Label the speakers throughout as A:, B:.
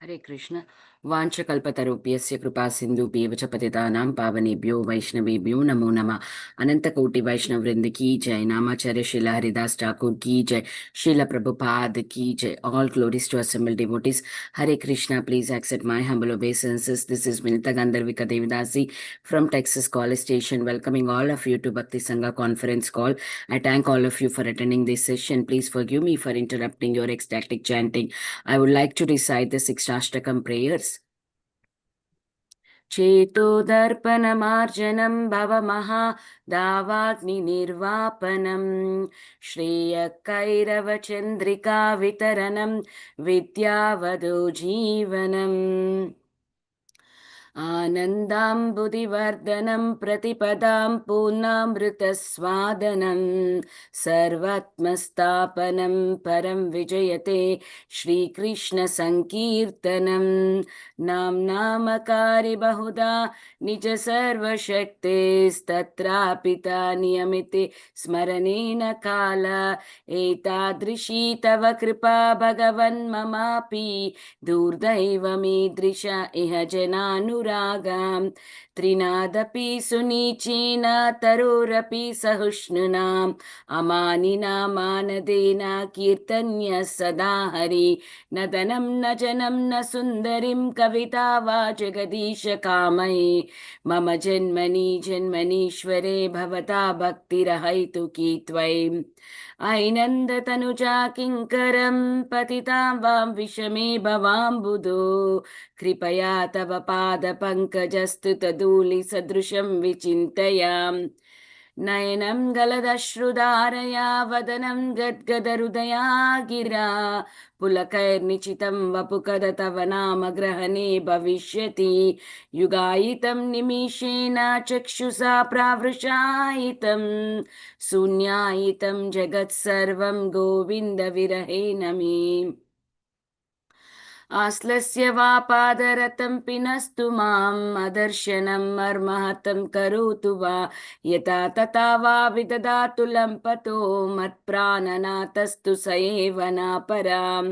A: हरे कृष्ण वाञ्छकल्पतरुभ्यस्य कृपा सिन्धुभ्येव च पतितानां पावनेभ्यो वैष्णवेभ्यो नमो नमः। अनंत कोटि वैष्णव वृंद की जय। नामाचार्य श्रीला हरिदास ठाकुर की जय। श्रीला प्रभुपाद की जय। All glories to assembled devotees. Hare Krishna, please accept my humble obeisances. This is Vinita Gandharvika Devidasi from Texas College Station, welcoming all of you to Bhakti Sangha conference call. I thank all of you for attending this session. Please forgive me for interrupting your ecstatic chanting. I would like to recite the Sikshashtakam prayers. चेतोदर्पणमार्जनं भवमहादावाग्निर्वापनं श्रेयकैरवचन्द्रिकावितरणं विद्यावदो जीवनम् आनन्दाम्बुदिवर्धनं प्रतिपदां पूर्णामृतस्वादनं सर्वात्मस्थापनं परं विजयते श्रीकृष्णसङ्कीर्तनं नाम्नामकारि बहुधा निज सर्वशक्तेस्तत्रापिता नियमिते स्मरणेन काल एतादृशी तव कृपा भगवन्ममापि दुर्दैवमीदृश इह जनानुरागां त्रिनादपि सुनीचेन तरोरपि सहिष्णुनाम् अमानिना मानदेन कीर्तन्य सदा हरि न धनं न जनं न सुन्दरीं कविता वा जगदीश कामये मम जन्मनि जन्मनीश्वरे भवता भक्तिरहैतुकी त्वयि ऐनन्दतनुजा किङ्करं पतितां वां विषमे भवाम्बुधो कृपया तव पादपङ्कजस्तुतधूलिसदृशं विचिन्तयाम् नयनं गलदश्रुधारया वदनं गद्गदहृदया गिरा पुलकैर्निचितं वपुकद तव नाम ग्रहणे भविष्यति युगायितं निमिषेण चक्षुषा प्रावृषायितं शून्यायितं जगत्सर्वं गोविन्द विरहेण मे आश्लस्य वा पादरतं पिनस्तु माम् अदर्शनं मर्महतं करोतु वा यथा तथा वा विददातु लम्पतो मत्प्राणनाथस्तु स एव नापराम्.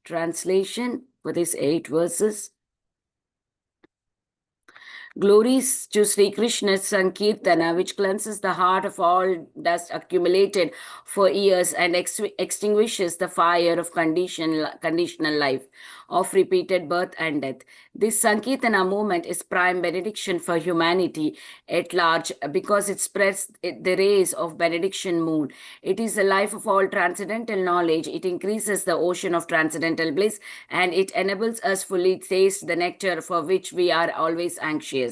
A: Translation for these 8 verses. Glories to Sri Krishna's Sankirtana, which cleanses the heart of all dust accumulated for years and extinguishes the fire of conditional life, of repeated birth and death. This Sankirtana movement is prime benediction for humanity at large because it spreads the rays of benediction moon. It is the life of all transcendental knowledge. It increases the ocean of transcendental bliss, and it enables us fully taste the nectar for which we are always anxious.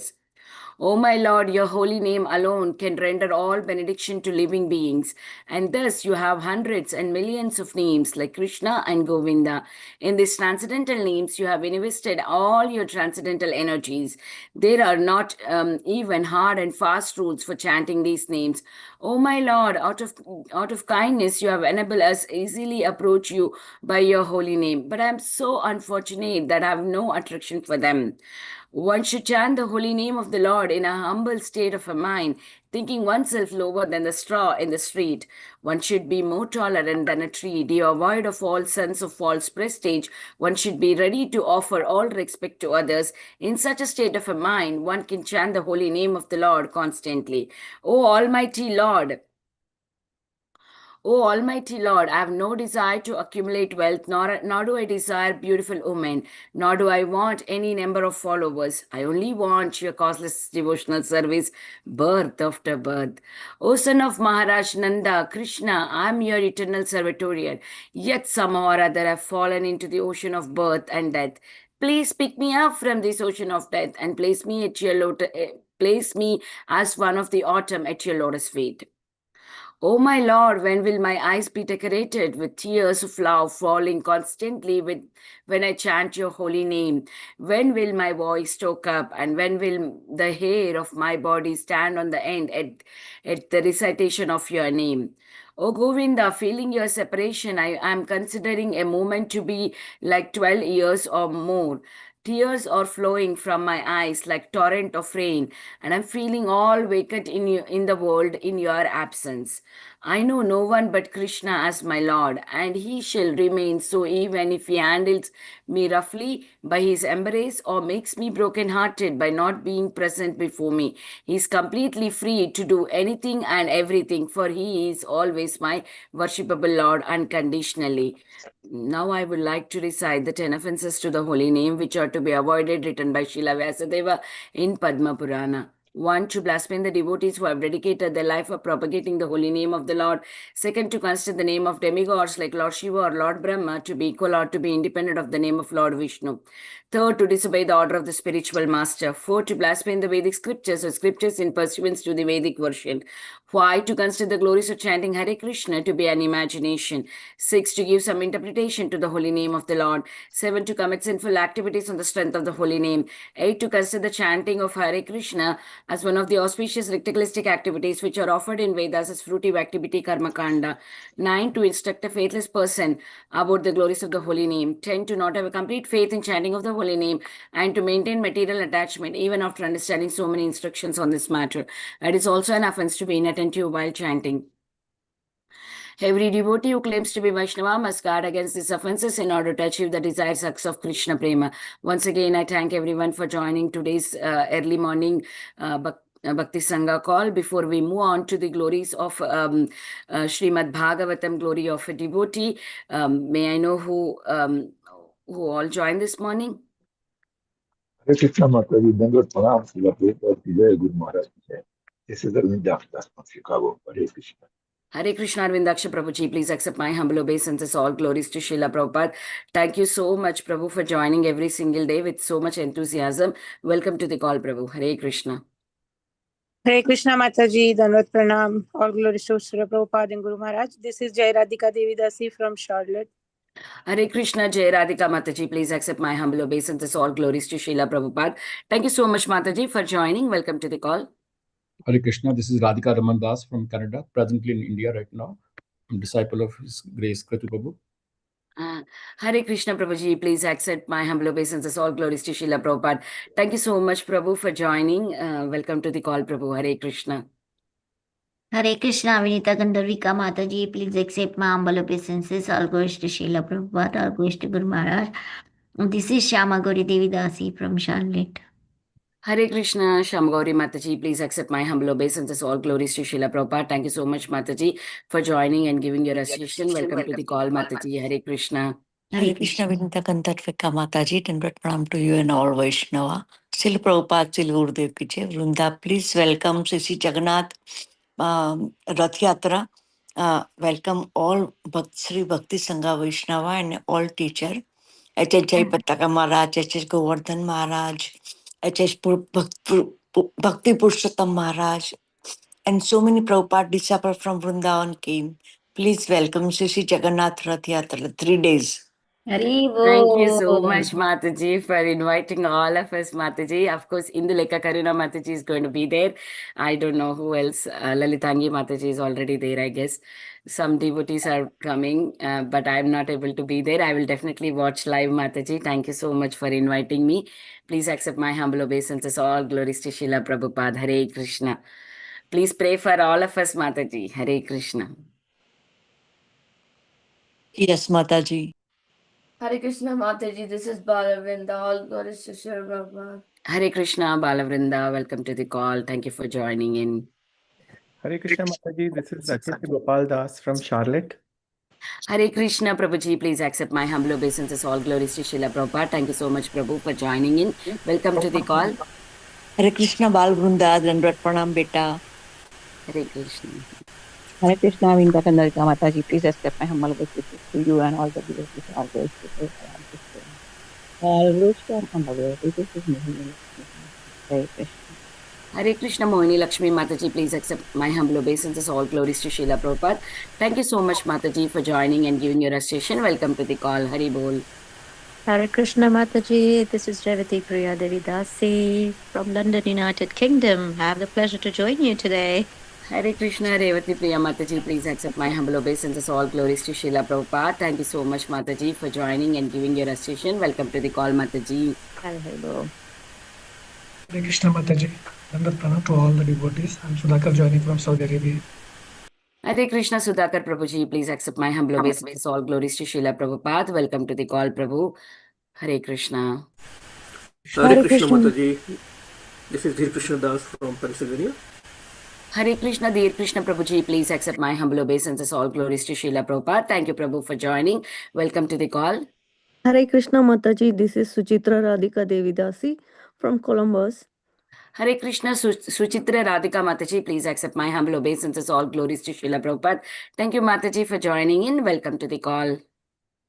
A: O my Lord, your holy name alone can render all benediction to living beings, and thus you have hundreds and millions of names like Krishna and Govinda. In these transcendental names, you have invested all your transcendental energies. There are not even hard and fast rules for chanting these names. O my Lord, out of kindness, you have enabled us easily approach you by your holy name. But I am so unfortunate that I have no attraction for them. One should chant the holy name of the Lord in a humble state of mind, thinking oneself lower than the straw in the street. One should be more tolerant than a tree, devoid of all sense of false prestige. One should be ready to offer all respect to others. In such a state of mind, one can chant the holy name of the Lord constantly. O Almighty Lord, O Almighty Lord, I have no desire to accumulate wealth, nor do I desire beautiful women, nor do I want any number of followers. I only want your causeless devotional service, birth after birth. O son of Maharaj Nanda, Krishna, I am your eternal servitorial. Yet somehow or other I have fallen into the ocean of birth and death. Please pick me up from this ocean of death and place me as one of the autumn at your lotus feet. O my Lord, when will my eyes be decorated with tears of love falling constantly when I chant your holy name? When will my voice choke up, and when will the hair of my body stand on the end at the recitation of your name? O Govinda, feeling your separation, I am considering a moment to be like 12 years or more. Tears are flowing from my eyes like torrent of rain, and I'm feeling all vacant in the world in your absence. I know no one but Krishna as my Lord, and he shall remain so even if he handles me roughly by his embrace or makes me broken-hearted by not being present before me. He is completely free to do anything and everything, for he is always my worshipable Lord unconditionally. Now I would like to recite the 10 offenses to the holy name which are to be avoided, written by Srila Vyasadeva in Padma Purana. 1. To blaspheme the devotees who have dedicated their life of propagating the holy name of the Lord. 2. To consider the name of demigods like Lord Shiva or Lord Brahma to be equal or to be independent of the name of Lord Vishnu. 3. To disobey the order of the spiritual master. 4. To blaspheme the Vedic scriptures or scriptures in pursuance to the Vedic version. 5. To consider the glories of chanting Hare Krishna to be an imagination. 6. To give some interpretation to the holy name of the Lord. 7. To commit sinful activities on the strength of the holy name. 8. To consider the chanting of Hare Krishna as one of the auspicious ritualistic activities which are offered in Vedas as fruitive activity karma kanda. 9. To instruct a faithless person about the glories of the holy name. 10. To not have a complete faith in chanting of the holy name and to maintain material attachment even after understanding so many instructions on this matter. It is also an offense to be inattentive while chanting. Every devotee who claims to be Vaishnava must guard against these offenses in order to achieve the desired success of Krishna Prema. Once again, I thank everyone for joining today's early morning Bhakti Sangha call. Before we move on to the glories of Srimad Bhagavatam, glory of a devotee, may I know who all joined this morning?
B: Hare Krishna Mataji, Dandavat Pranam, Srila Prabhupada ki Jai, Guru Maharaj ki Jai. This is Arvind Das from Chicago. Hare Krishna.
A: Hare Krishna Arvindaksha Prabhuji, please accept my humble obeisances. All glories to Srila Prabhupada. Thank you so much, Prabhu, for joining every single day with so much enthusiasm. Welcome to the call, Prabhu. Hare Krishna.
C: Hare Krishna Mataji, Dandavat Pranam, all glories to Srila Prabhupada and Guru Maharaj. This is Jai Radhika Devi Dasi from Charlotte.
A: Hare Krishna, Jai Radhika Mataji, please accept my humble obeisances. All glories to Srila Prabhupada. Thank you so much, Mataji, for joining. Welcome to the call.
D: Hare Krishna, this is Radhika Raman Das from Canada, presently in India right now. I'm a disciple of His Grace Kratu Prabhu.
A: Hare Krishna Prabhuji, please accept my humble obeisances. All glories to Srila Prabhupada. Thank you so much, Prabhu, for joining. Welcome to the call, Prabhu. Hare Krishna.
E: Hare Krishna, Vinita Gandharvika Mataji, please accept my humble obeisances. All glories to Srila Prabhupada, all glories to Guru Maharaj. This is Shyama Gauri Devi Dasi from Charlotte.
A: Hare Krishna, Shamgauri Mataji, please accept my humble obeisances. All glories to Srila Prabhupada. Thank you so much, Mataji, for joining and giving your association. Welcome to the call, Mataji. Hare Krishna.
F: Hare Krishna, Vinita Gandharvika Mataji, and pranam to you and all Vaishnava. Srila Prabhupada, Srila Gurudev ki Jai. Vrunda, please welcome Sri Jagannath Rath Yatra. Welcome all Sri Bhakti Sangha Vaishnava and all teacher. H.H. Jai Pataka Maharaj, H.H. Govardhan Maharaj, H.H. Bhakti Purushottam Maharaj, and so many Prabhupada disciples from Vrindavan came. Please welcome Sri Jagannath Rath Yatra, 3 days.
A: Thank you so much, Mataji, for inviting all of us, Mataji. Of course, Induleka Karuna Mataji is going to be there. I don't know who else. Lalitangi Mataji is already there, I guess. Some devotees are coming, but I'm not able to be there. I will definitely watch live, Mataji. Thank you so much for inviting me. Please accept my humble obeisances. All glories to Srila Prabhupada. Hare Krishna. Please pray for all of us, Mataji. Hare Krishna.
F: Yes, Mataji.
G: Hare Krishna Mataji, this is Balavrinda. All glories to Sri Prabhupada.
A: Hare Krishna, Balavrinda. Welcome to the call. Thank you for joining in.
H: Hare Krishna Mataji, this is Akhil Gopal Das from Charlotte.
A: Hare Krishna, Prabhuji, please accept my humble obeisances. All glories to Srila Prabhupada. Thank you so much, Prabhu, for joining in. Welcome to the call.
F: Hare Krishna Bal Vrunda, Dandavat Pranam Beta.
A: Hare Krishna.
I: Hare Krishna, Vinda Kandarika Mataji, please accept my humble obeisances to you and all the devotees, all those people. All glories to our humble devotees. This is Mohini. Hare Krishna.
A: Hare Krishna, Mohini Lakshmi Mataji, please accept my humble obeisances. All glories to Srila Prabhupada. Thank you so much, Mataji, for joining and giving your association. Welcome to the call. Hari Bol.
J: Hare Krishna Mataji, this is Revati Priya Devi Dasi from London, United Kingdom. I have the pleasure to join you today.
A: Hare Krishna, Revati Priya Mataji, please accept my humble obeisances. All glories to Srila Prabhupada. Thank you so much, Mataji, for joining and giving your association. Welcome to the call, Mataji.
I: Hello.
K: Hare Krishna Mataji. Dandat pranam to all the devotees. I'm Sudhakar joining from Saudi Arabia.
A: Hare Krishna, Sudhakar Prabhuji, please accept my humble obeisances. All glories to Srila Prabhupada. Welcome to the call, Prabhu. Hare Krishna.
L: Hare Krishna Mataji. This is Dhir Krishna Das from Pennsylvania.
A: Hare Krishna, Dear Krishna Prabhuji, please accept my humble obeisances. All glories to Srila Prabhupada. Thank you, Prabhu, for joining. Welcome to the call.
J: Hare Krishna Mataji, this is Suchitra Radhika Devidasi from Columbus.
A: Hare Krishna, Suchitra Radhika Mataji, please accept my humble obeisances. All glories to Srila Prabhupada. Thank you, Mataji, for joining in. Welcome to the call.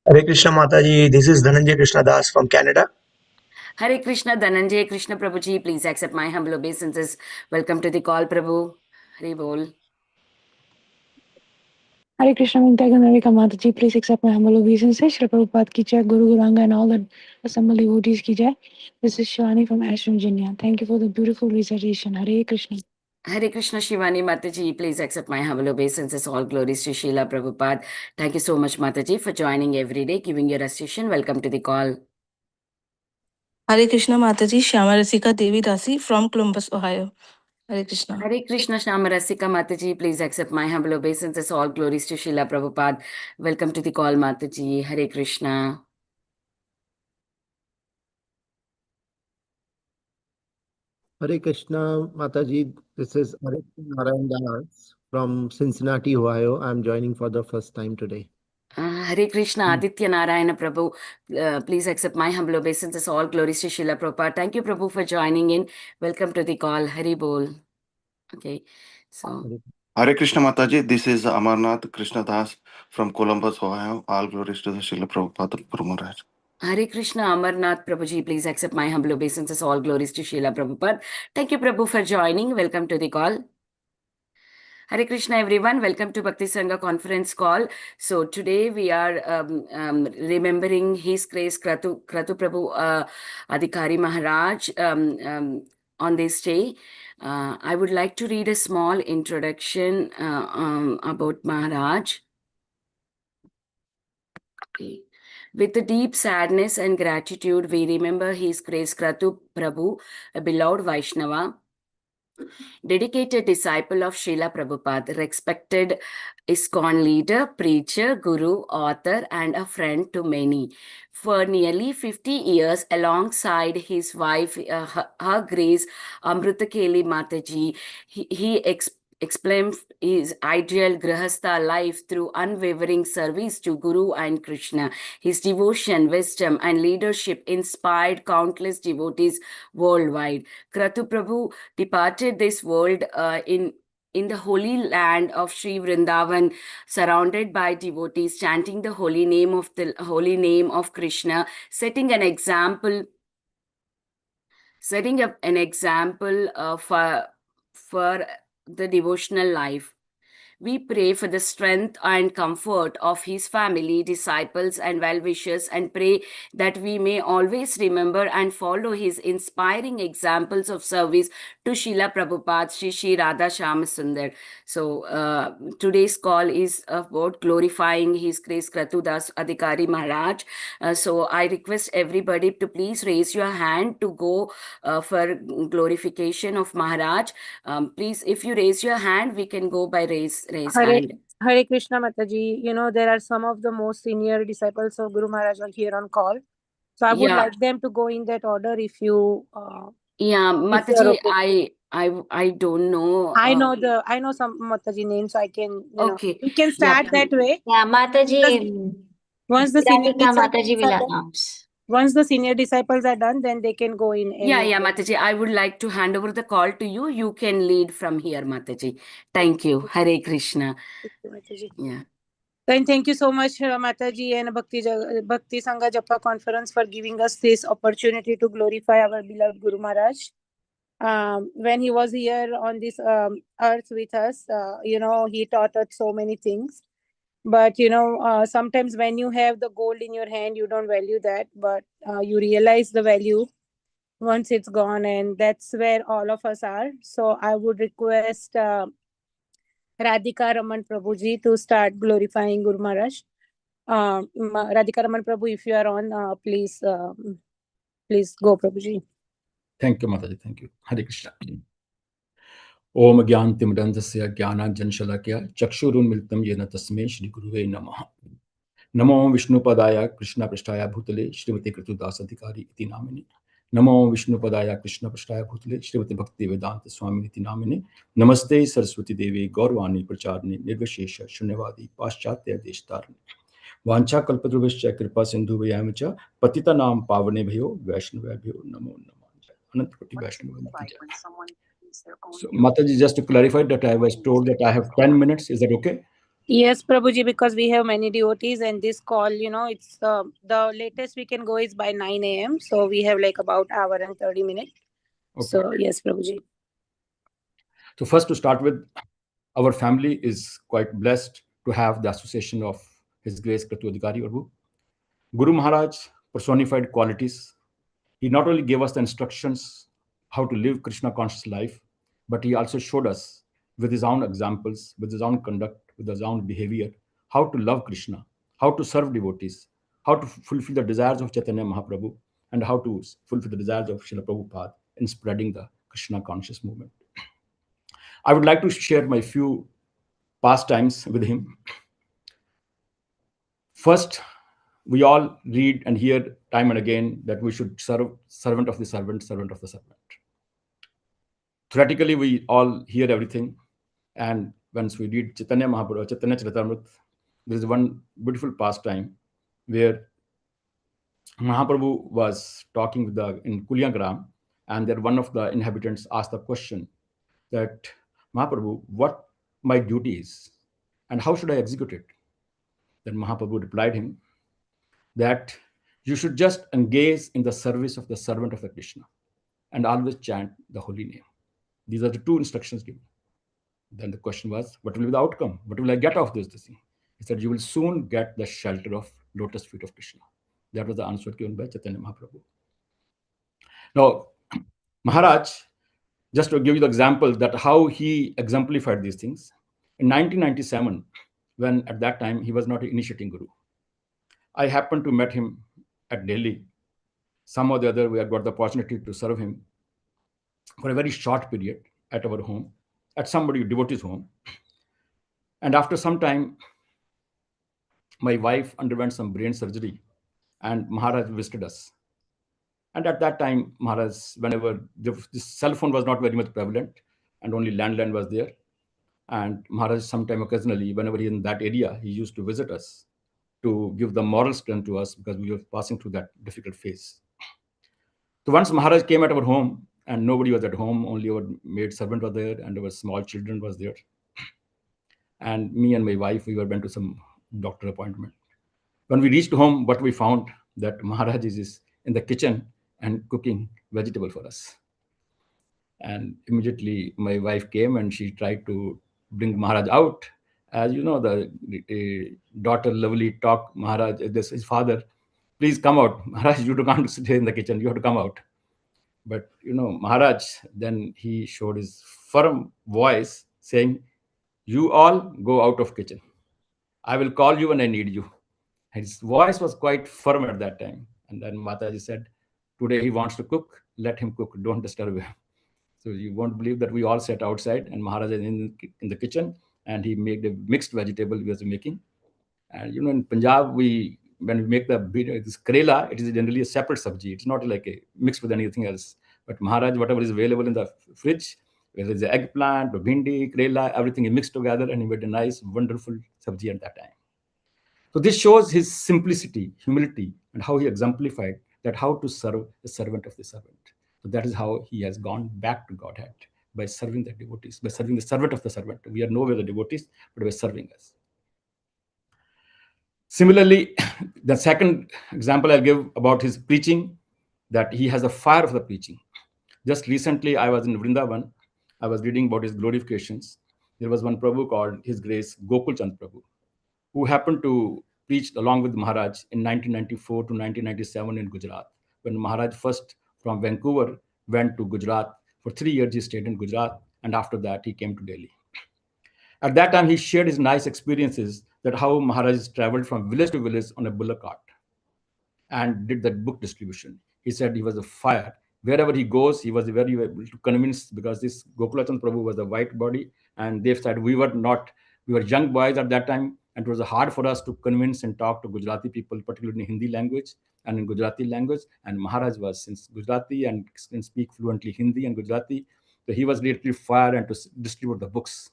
M: Hare Krishna Mataji, this is Dhananjay Krishna Das from Canada.
A: Hare Krishna, Dhananjay Krishna Prabhuji, please accept my humble obeisances. Welcome to the call, Prabhu. Hare Bol.
N: Hare Krishna Vintaganarika Mataji, please accept my humble obeisances. Shri Prabhupada ki jai, Guru Guranga and all the assembled devotees ki jai. This is Shivani from Ashram, Virginia. Thank you for the beautiful recitation. Hare Krishna.
A: Hare Krishna Shivani Mataji, please accept my humble obeisances. All glories to Srila Prabhupada. Thank you so much, Mataji, for joining every day, giving your association. Welcome to the call.
O: Hare Krishna Mataji, Shyamarasika Devi Dasi from Columbus, Ohio. Hare Krishna.
A: Hare Krishna Shyamarasika Mataji, please accept my humble obeisances. All glories to Srila Prabhupada. Welcome to the call, Mataji. Hare Krishna.
P: Hare Krishna Mataji, this is Adhikari Narayan Das from Cincinnati, Ohio. I'm joining for the first time today.
A: Hare Krishna, Aditya Narayana Prabhu, please accept my humble obeisances. All glories to Srila Prabhupada. Thank you, Prabhu, for joining in. Welcome to the call. Hari Bol. Okay, so.
Q: Hare Krishna Mataji, this is Amarnath Krishna Das from Columbus, Ohio. All glories to the Srila Prabhupada Guru Maharaj.
A: Hare Krishna, Amarnath Prabhuji, please accept my humble obeisances. All glories to Srila Prabhupada. Thank you, Prabhu, for joining. Welcome to the call. Hare Krishna, everyone. Welcome to Bhakti Sangha conference call. So today we are remembering His Grace Kratu Prabhu Adhikari Maharaj on this day. I would like to read a small introduction about Maharaj. Okay. With the deep sadness and gratitude, we remember His Grace Kratu Prabhu, a beloved Vaishnava, dedicated disciple of Srila Prabhupada, respected ISKCON leader, preacher, guru, author, and a friend to many. For nearly 50 years, alongside his wife, Her Grace Amrutakeli Mataji, he explained his ideal Grihastha life through unwavering service to Guru and Krishna. His devotion, wisdom, and leadership inspired countless devotees worldwide. Kratu Prabhu departed this world in the holy land of Sri Vrindavan, surrounded by devotees chanting the holy name of Krishna, setting up an example for the devotional life. We pray for the strength and comfort of his family, disciples, and well-wishers, and pray that we may always remember and follow his inspiring examples of service to Srila Prabhupada, Sri Radha Shyama Sundar. So today's call is about glorifying His Grace Kratu Das Adhikari Maharaj. So I request everybody to please raise your hand to go for glorification of Maharaj. Please, if you raise your hand, we can go by raise hand.
C: Hare Krishna Mataji, there are some of the most senior disciples of Guru Maharaj are here on call. So I would like them to go in that order if you...
A: Mataji, okay. I don't know.
C: I know some Mataji names, so I can,
A: okay.
C: We can start that way.
E: Yeah, Mataji.
C: Once the senior
E: Mataji will announce.
C: Once the senior disciples are done, then they can go in.
A: Yeah, Mataji. I would like to hand over the call to you. You can lead from here, Mataji. Thank you. Hare Krishna.
C: Thank you, Mataji.
A: Yeah.
C: Then thank you so much, Mataji and Bhakti Sangha Japa conference for giving us this opportunity to glorify our beloved Guru Maharaj. When he was here on this earth with us, he taught us so many things. But, sometimes when you have the gold in your hand, you don't value that, but you realize the value once it's gone, and that's where all of us are. So I would request Radhika Raman Prabhuji to start glorifying Guru Maharaj. Radhika Raman Prabhu, if you are on, please go, Prabhuji.
D: Thank you, Mataji. Thank you. Hare Krishna. Om Gyantimrandasya Gyanajanshalakya Chakshurunmiltam Yena Tasme Shri Guruve Namaha. Namo Vishnupadaya Krishna Prasthaya Bhutale Srimati Kratu Das Adhikari iti namini. Namo Vishnupadaya Krishna Prasthaya Bhutale Srimati Bhakti Vedanta Swamini iti namini. Namaste Saraswati Devi Gaurvani Pracharni Nirvishesha Shunyavadi Paschatya Deshtarni. Vancha Kalpadruvascha Kripa Sindhu Vyamacha Patita Nam Pavane Bhayo Vaishnavabhyo Namo Namo. Anant Koti Vaishnava. So, Mataji, just to clarify that I was told that I have 10 minutes. Is that okay?
C: Yes, Prabhuji, because we have many devotees and this call, it's the latest we can go is by 9 a.m. So we have like about hour and 30 minutes. Okay. So yes, Prabhuji.
D: So first to start with, our family is quite blessed to have the association of His Grace Kratu Adhikari Prabhu. Guru Maharaj personified qualities. He not only gave us the instructions how to live Krishna conscious life, but he also showed us with his own examples, with his own conduct, with his own behavior, how to love Krishna, how to serve devotees, how to fulfill the desires of Chaitanya Mahaprabhu, and how to fulfill the desires of Srila Prabhupada in spreading the Krishna conscious movement. I would like to share my few pastimes with him. First, we all read and hear time and again that we should serve servant of the servant, servant of the servant. Theoretically, we all hear everything. And once we read Chaitanya Mahaprabhu, Chaitanya Charitamrita, there is one beautiful pastime where Mahaprabhu was talking with in Kulyagram, and there one of the inhabitants asked the question that, Mahaprabhu, what my duty is and how should I execute it? Then Mahaprabhu replied him that you should just engage in the service of the servant of the Krishna and always chant the holy name. These are the two instructions given. Then the question was, what will be the outcome? What will I get out of this thing? He said, you will soon get the shelter of lotus feet of Krishna. That was the answer given by Chaitanya Mahaprabhu. Now, Maharaj, just to give you the example that how he exemplified these things, in 1997, when at that time he was not an initiating guru, I happened to meet him at Delhi. Some or the other, we had got the opportunity to serve him for a very short period at our home, at somebody devotee's home. And after some time, my wife underwent some brain surgery and Maharaj visited us. And at that time, Maharaj, whenever the cell phone was not very much prevalent and only landline was there. And Maharaj sometime occasionally, whenever he in that area, he used to visit us to give the moral strength to us because we were passing through that difficult phase. So once Maharaj came at our home and nobody was at home, only our maid servant was there and our small children was there. And me and my wife, we went to some doctor appointment. When we reached home, what we found that Maharaj is in the kitchen and cooking vegetable for us. And immediately my wife came and she tried to bring Maharaj out. As you know, the daughter lovely talk, Maharaj, this his father, please come out. Maharaj, you can't stay in the kitchen, you have to come out. But Maharaj, then he showed his firm voice saying, you all go out of kitchen. I will call you when I need you. His voice was quite firm at that time. And then Mataji said, today he wants to cook, let him cook, don't disturb him. So you won't believe that we all sat outside and Maharaj is in the kitchen and he made a mixed vegetable he was making. And in Punjab, when we make this karela, it is generally a separate sabji. It's not like mixed with anything else. But Maharaj, whatever is available in the fridge, whether it's the eggplant or bhindi, karela, everything is mixed together and he made a nice, wonderful sabji at that time. So this shows his simplicity, humility, and how he exemplified that how to serve the servant of the servant. So that is how he has gone back to Godhead, by serving the devotees, by serving the servant of the servant. We are nowhere the devotees, but by serving us. Similarly, the second example I'll give about his preaching, that he has a fire of the preaching. Just recently, I was in Vrindavan. I was reading about his glorifications. There was one Prabhu called His Grace Gokul Chand Prabhu, who happened to preach along with Maharaj in 1994 to 1997 in Gujarat. When Maharaj first from Vancouver went to Gujarat, for 3 years he stayed in Gujarat, and after that he came to Delhi. At that time, he shared his nice experiences that how Maharaj traveled from village to village on a bullock cart and did that book distribution. He said he was a fire. Wherever he goes, he was very able to convince, because this Gopalachand Prabhu was a white body, and they said we were young boys at that time, and it was hard for us to convince and talk to Gujarati people, particularly in Hindi language and in Gujarati language. And Maharaj was since Gujarati and can speak fluently Hindi and Gujarati, so he was literally fire and to distribute the books.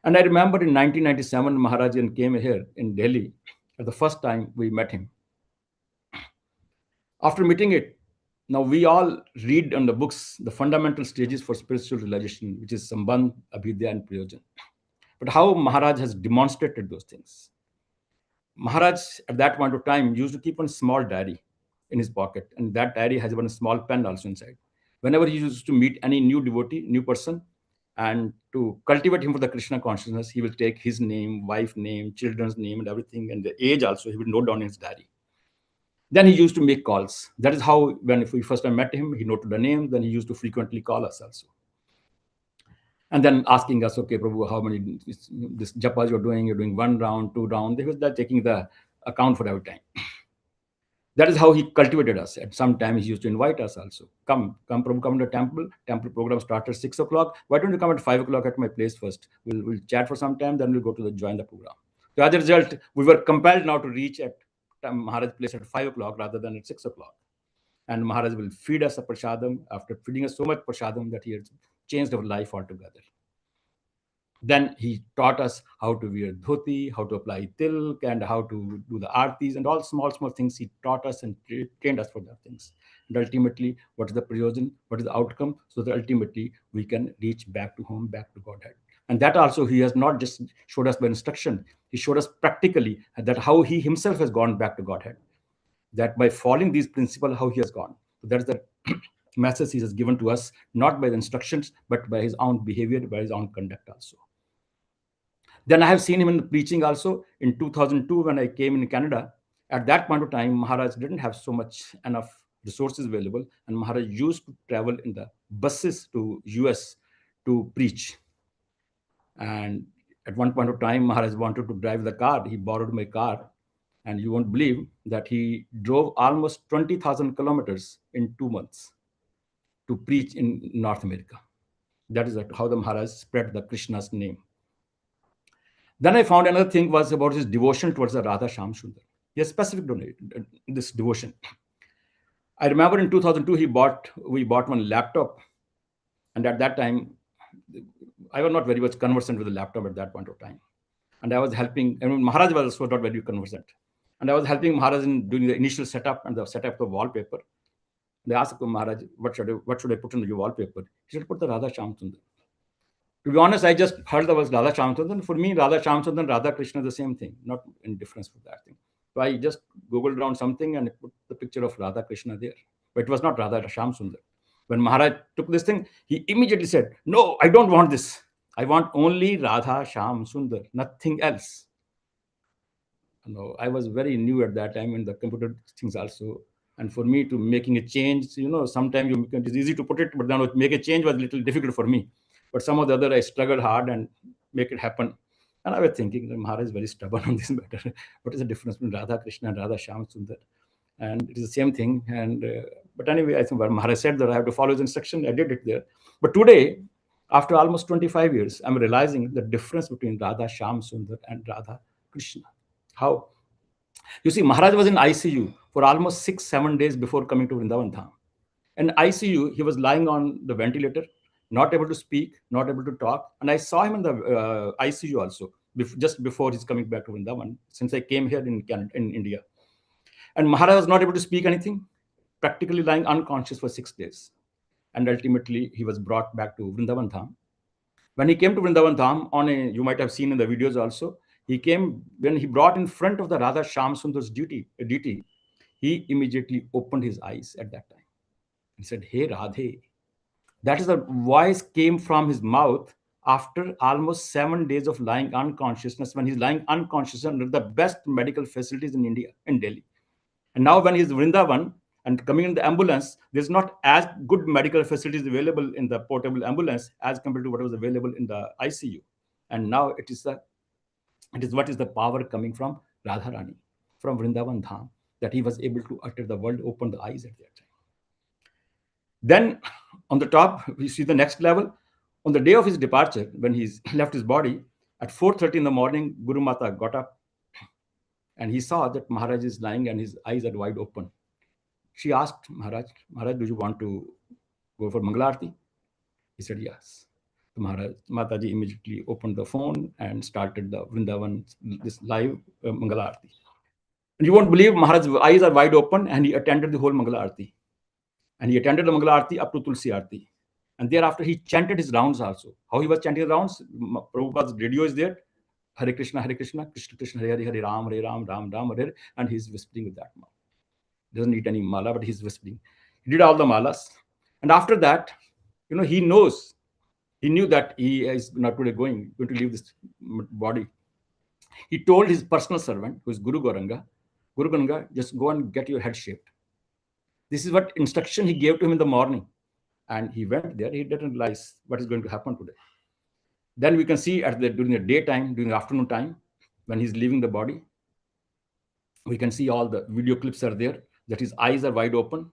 D: And I remember in 1997, Maharaj came here in Delhi. At the first time we met him. After meeting it, now we all read on the books the fundamental stages for spiritual realization, which is Sambandh, Abhidya, and Prayojan. But how Maharaj has demonstrated those things. Maharaj, at that point of time, used to keep one small diary in his pocket, and that diary has one small pen also inside. Whenever he used to meet any new devotee, new person, and to cultivate him for the Krishna consciousness, he will take his name, wife name, children's name, and everything, and the age also, he will note down in his diary. Then he used to make calls. That is how, when we first time met him, he noted the name, then he used to frequently call us also. And then asking us, okay, Prabhu, how many this japas you're doing 1 round, 2 round. They was taking the account for every time. That is how he cultivated us. At some time, he used to invite us also. Come, Prabhu, come to the temple. Temple program starts at 6 o'clock. Why don't you come at 5 o'clock at my place first? We'll chat for some time, then we'll go to join the program. So as a result, we were compelled now to reach at Maharaj's place at 5 o'clock rather than at 6 o'clock. And Maharaj will feed us a prasadam. After feeding us so much prasadam that he has changed our life altogether. Then he taught us how to wear dhoti, how to apply tilk, and how to do the artis, and all small things he taught us and trained us for that things. And ultimately, what is the prayojan? What is the outcome? So that ultimately we can reach back to home, back to Godhead. And that also he has not just showed us by instruction. He showed us practically that how he himself has gone back to Godhead. That by following these principles, how he has gone. So that's the message he has given to us, not by the instructions, but by his own behavior, by his own conduct also. Then I have seen him in the preaching also in 2002 when I came in Canada. At that point of time, Maharaj didn't have so much enough resources available, and Maharaj used to travel in the buses to US to preach. And at one point of time, Maharaj wanted to drive the car. He borrowed my car, and you won't believe that he drove almost 20,000 kilometers in 2 months to preach in North America. That is how the Maharaj spread the Krishna's name. Then I found another thing was about his devotion towards the Radha Shyam Sundar. He has specific this devotion. I remember in 2002 we bought one laptop, and at that time I was not very much conversant with the laptop at that point of time, and I was helping. I mean, Maharaj was also not very conversant, and I was helping Maharaj in doing the initial setup and the setup of wallpaper. They asked Maharaj, what should I put in the wallpaper? He said, put the Radha Shyam Sundar. To be honest, I just heard the word Radha Shyam Sundar. For me, Radha Shyam Sundar and Radha Krishna is the same thing, not in difference with that thing. So I just Googled around something and put the picture of Radha Krishna there. But it was not Radha Shyam Sundar. When Maharaj took this thing, he immediately said, no, I don't want this. I want only Radha Shyam Sundar, nothing else. No, I was very new at that time in the computer things also. And for me to making a change, sometimes it's easy to put it, but then to make a change was a little difficult for me. But some of the other, I struggled hard and make it happen. And I was thinking, Maharaj is very stubborn on this matter. What is the difference between Radha Krishna and Radha Shyam Sundar? And it is the same thing. And but anyway, I think Maharaj said that I have to follow his instruction. I did it there. But today, after almost 25 years, I'm realizing the difference between Radha Shyam Sundar and Radha Krishna. How? You see, Maharaj was in ICU for almost 6-7 days before coming to Vrindavan Dham. In ICU, he was lying on the ventilator, not able to speak, not able to talk. And I saw him in the ICU also, just before he's coming back to Vrindavan, since I came here in India. And Maharaj was not able to speak anything, practically lying unconscious for 6 days. And ultimately, he was brought back to Vrindavan Dham. When he came to Vrindavan Dham, you might have seen in the videos also, he came, when he brought in front of the Radha Shyam Sundar's deity, he immediately opened his eyes at that time. He said, hey, Radhe. That is the voice came from his mouth after almost 7 days of lying unconsciousness, when he's lying unconscious under the best medical facilities in India, in Delhi. And now when he's Vrindavan and coming in the ambulance, there's not as good medical facilities available in the portable ambulance as compared to what was available in the ICU. And now it is what is the power coming from Radharani, from Vrindavan Dham, that he was able to utter the world, open the eyes at that time. Then on the top, we see the next level. On the day of his departure, when he left his body, at 4:30 in the morning, Guru Mata got up and he saw that Maharaj is lying and his eyes are wide open. She asked Maharaj, do you want to go for Mangalarti? He said, yes. So Mataji immediately opened the phone and started the Vrindavan, this live Mangalarti. And you won't believe, Maharaj's eyes are wide open and he attended the whole Mangalarti. And he attended the Mangalarti up to Tulsi Arti. And thereafter, he chanted his rounds also. How he was chanting his rounds? Prabhupada's radio is there. Hare Krishna, Krishna Krishna, Hare Hare, Hare Ram, Ram Ram, Hare. And he's whispering with that mala. Doesn't need any mala, but he's whispering. He did all the malas. And after that, he knew that he is not going to leave this body. He told his personal servant, who is Guru Gauranga, just go and get your head shaved. This is what instruction he gave to him in the morning. And he went there. He didn't realize what is going to happen today. Then we can see during the daytime, during the afternoon time, when he's leaving the body, we can see all the video clips are there, that his eyes are wide open,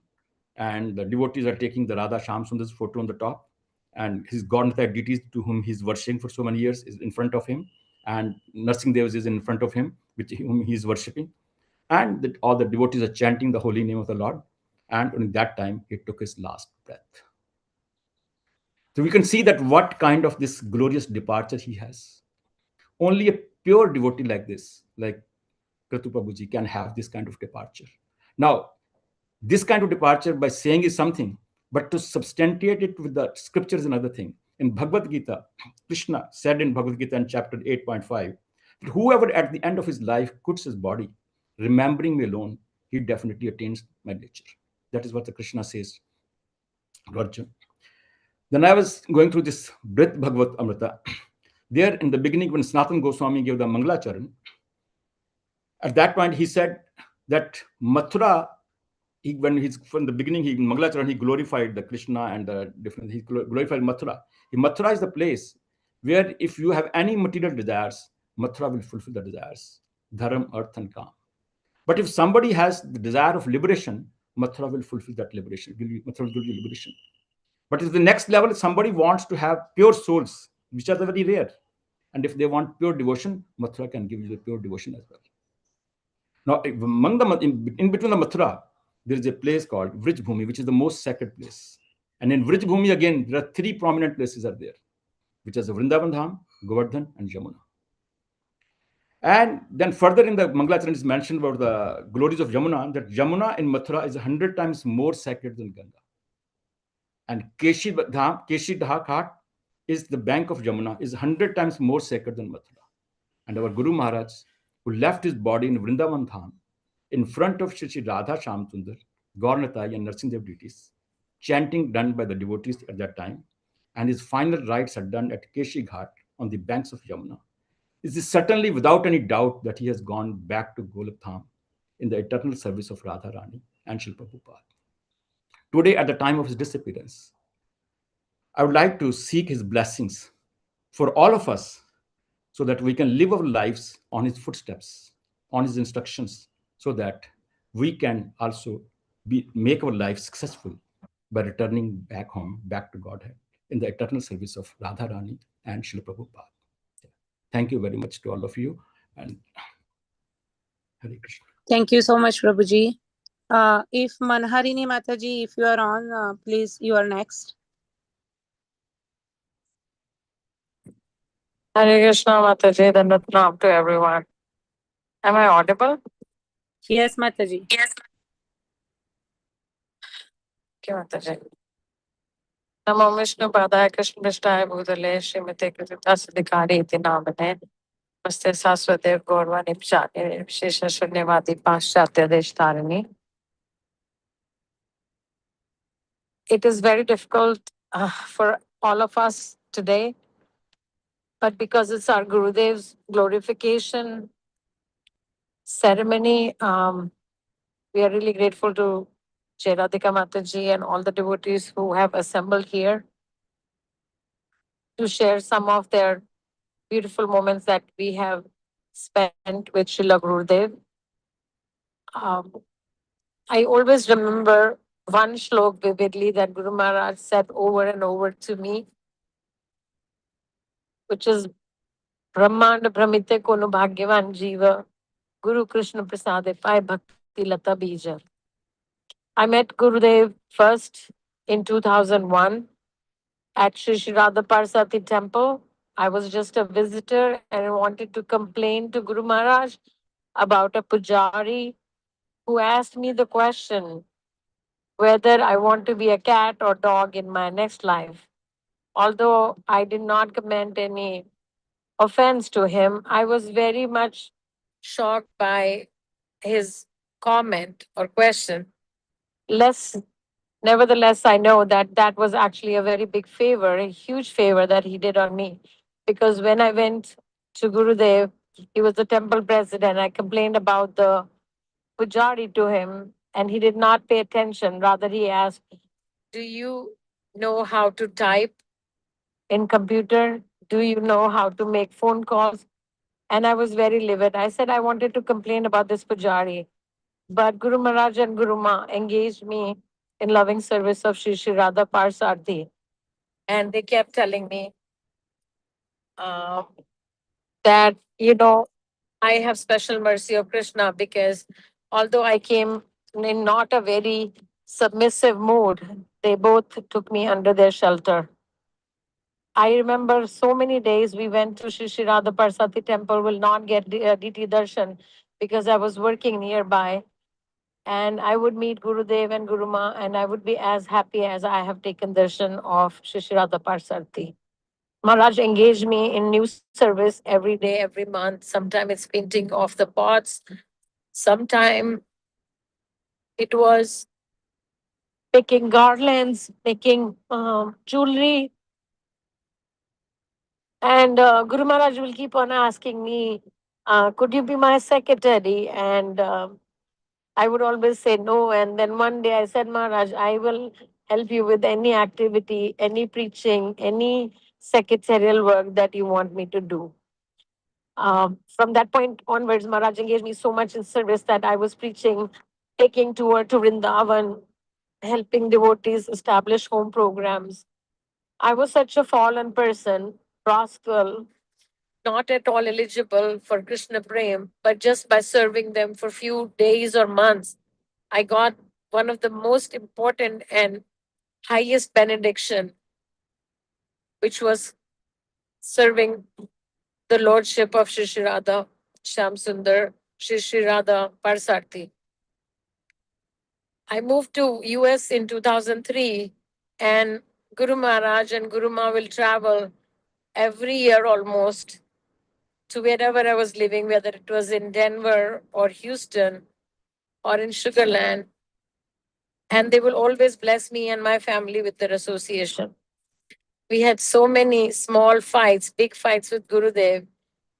D: and the devotees are taking the Radha Shyam Sundar's photo on the top, and his Gauranga deities to whom he's worshipping for so many years is in front of him, and Narsingh Dev is in front of him, with whom he's worshipping, and all the devotees are chanting the holy name of the Lord, and during that time, he took his last breath. So we can see that what kind of this glorious departure he has. Only a pure devotee like this, like Kratu Prabhuji, can have this kind of departure. Now, this kind of departure by saying is something, but to substantiate it with the scriptures is another thing. In Bhagavad Gita, Krishna said in Bhagavad Gita in chapter 8.5, that whoever at the end of his life quits his body, remembering me alone, he definitely attains my nature. That is what the Krishna says to Arjuna. Then I was going through this Brit Bhagavad Amrita. There in the beginning, when Sanatana Goswami gave the Mangalacharan, at that point he said that Mathura, from the beginning, in Mangalacharan, he glorified the Krishna and he glorified Mathura. Mathura is the place where if you have any material desires, Mathura will fulfill the desires, Dharam, Earth and Kam. But if somebody has the desire of liberation, Mathura will fulfill that liberation. Mathura will give you liberation. But if the next level, somebody wants to have pure souls, which are very rare. And if they want pure devotion, Mathura can give you the pure devotion as well. Now, in between the Mathura, there is a place called Vrij Bhumi, which is the most sacred place. And in Vrij Bhumi, again, there are three prominent places are there, which is the Vrindavan Dham, Govardhan, and Jamuna. And then further in the Mangalacharan is mentioned about the glories of Jamuna, that Jamuna in Mathura is 100 times more sacred than Ganga. And Keshi Ghat is the bank of Jamuna, is 100 times more sacred than Mathura. And our Guru Maharaj, who left his body in Vrindavan Dham, in front of Shri Radha Shyam Sundar, Gaurnatai and Narsingh Dev deities, chanting done by the devotees at that time, and his final rites are done at Keshi Ghat on the banks of Yamuna. It is certainly without any doubt that he has gone back to Golok Dham in the eternal service of Radha Rani and Srila Prabhupada. Today, at the time of his disappearance, I would like to seek his blessings for all of us so that we can live our lives on his footsteps, on his instructions, so that we can also make our lives successful by returning back home, back to Godhead, in the eternal service of Radha Rani and Srila Prabhupada. Thank you very much to all of you. And Hare Krishna.
C: Thank you so much, Prabhuji. If Manharini Mataji, if you are on, please, you are next.
R: Hare Krishna Mataji, Dandat Pranam to everyone. Am I audible?
C: Yes, Mataji.
R: Yes. Okay, Mataji. Namo Vishnu Padaya Krishna Vishnaya Bhudale Srimate Kratidas Adhikari iti namane Namaste Saraswate Gaurvani Pachani Vishesha Shunyavadi Paschatya Deshtarini. It is very difficult for all of us today, but because it's our Gurudev's glorification ceremony, we are really grateful to Jai Radhika Mataji and all the devotees who have assembled here to share some of their beautiful moments that we have spent with Srila Gurudev. Um, I always remember one shlok vividly that Guru Maharaj said over and over to me, which is Brahmanda Brahmite Kono Bhagyavan Jiva Guru Krishna Prasade Pai Bhakti Lata Bija. I met Gurudev first in 2001 at Shri Radha Parsati temple. I was just a visitor and I wanted to complain to Guru Maharaj about a pujari who asked me the question whether I want to be a cat or dog in my next life. Although I did not commit any offense to him, I was very much shocked by his comment or question. Nevertheless, I know that that was actually a very big favor, a huge favor that he did on me. Because when I went to Gurudev, he was the temple president. I complained about the pujari to him, and he did not pay attention. Rather, he asked, "Do you know how to type in computer? Do you know how to make phone calls?" And I was very livid. I said I wanted to complain about this pujari. But Guru Maharaj and Guru Ma engaged me in loving service of Shri Shri Radha Parsarthi. And they kept telling me uh, that, I have special mercy of Krishna because although I came in not a very submissive mood, they both took me under their shelter. I remember so many days we went to Shri Shri Radha Parsati temple, will not get DT darshan because I was working nearby. And I would meet Gurudev and Guruma, and I would be as happy as I have taken darshan of Shri Shri Radha Parsarthi. Maharaj engaged me in new service every day, every month. Sometimes it's painting of the pots. Sometimes it was making garlands, making jewelry. And Guru Maharaj will keep on asking me, could you be my secretary? And I would always say no. And then one day I said, Maharaj, I will help you with any activity, any preaching, any secretarial work that you want me to do. From that point onwards, Maharaj engaged me so much in service that I was preaching, taking tour to Vrindavan, helping devotees establish home programs. I was such a fallen person, rascal, not at all eligible for Krishna Prem, but just by serving them for few days or months, I got one of the most important and highest benediction, which was serving the lordship of Shri Shri Radha Shyam Sundar, Shri Shri Radha Parsarthi. I moved to US in 2003, and Guru Maharaj and Guru Ma will travel every year almost to wherever I was living, whether it was in Denver or Houston or in Sugarland. And they will always bless me and my family with their association. We had so many small fights, big fights with Gurudev,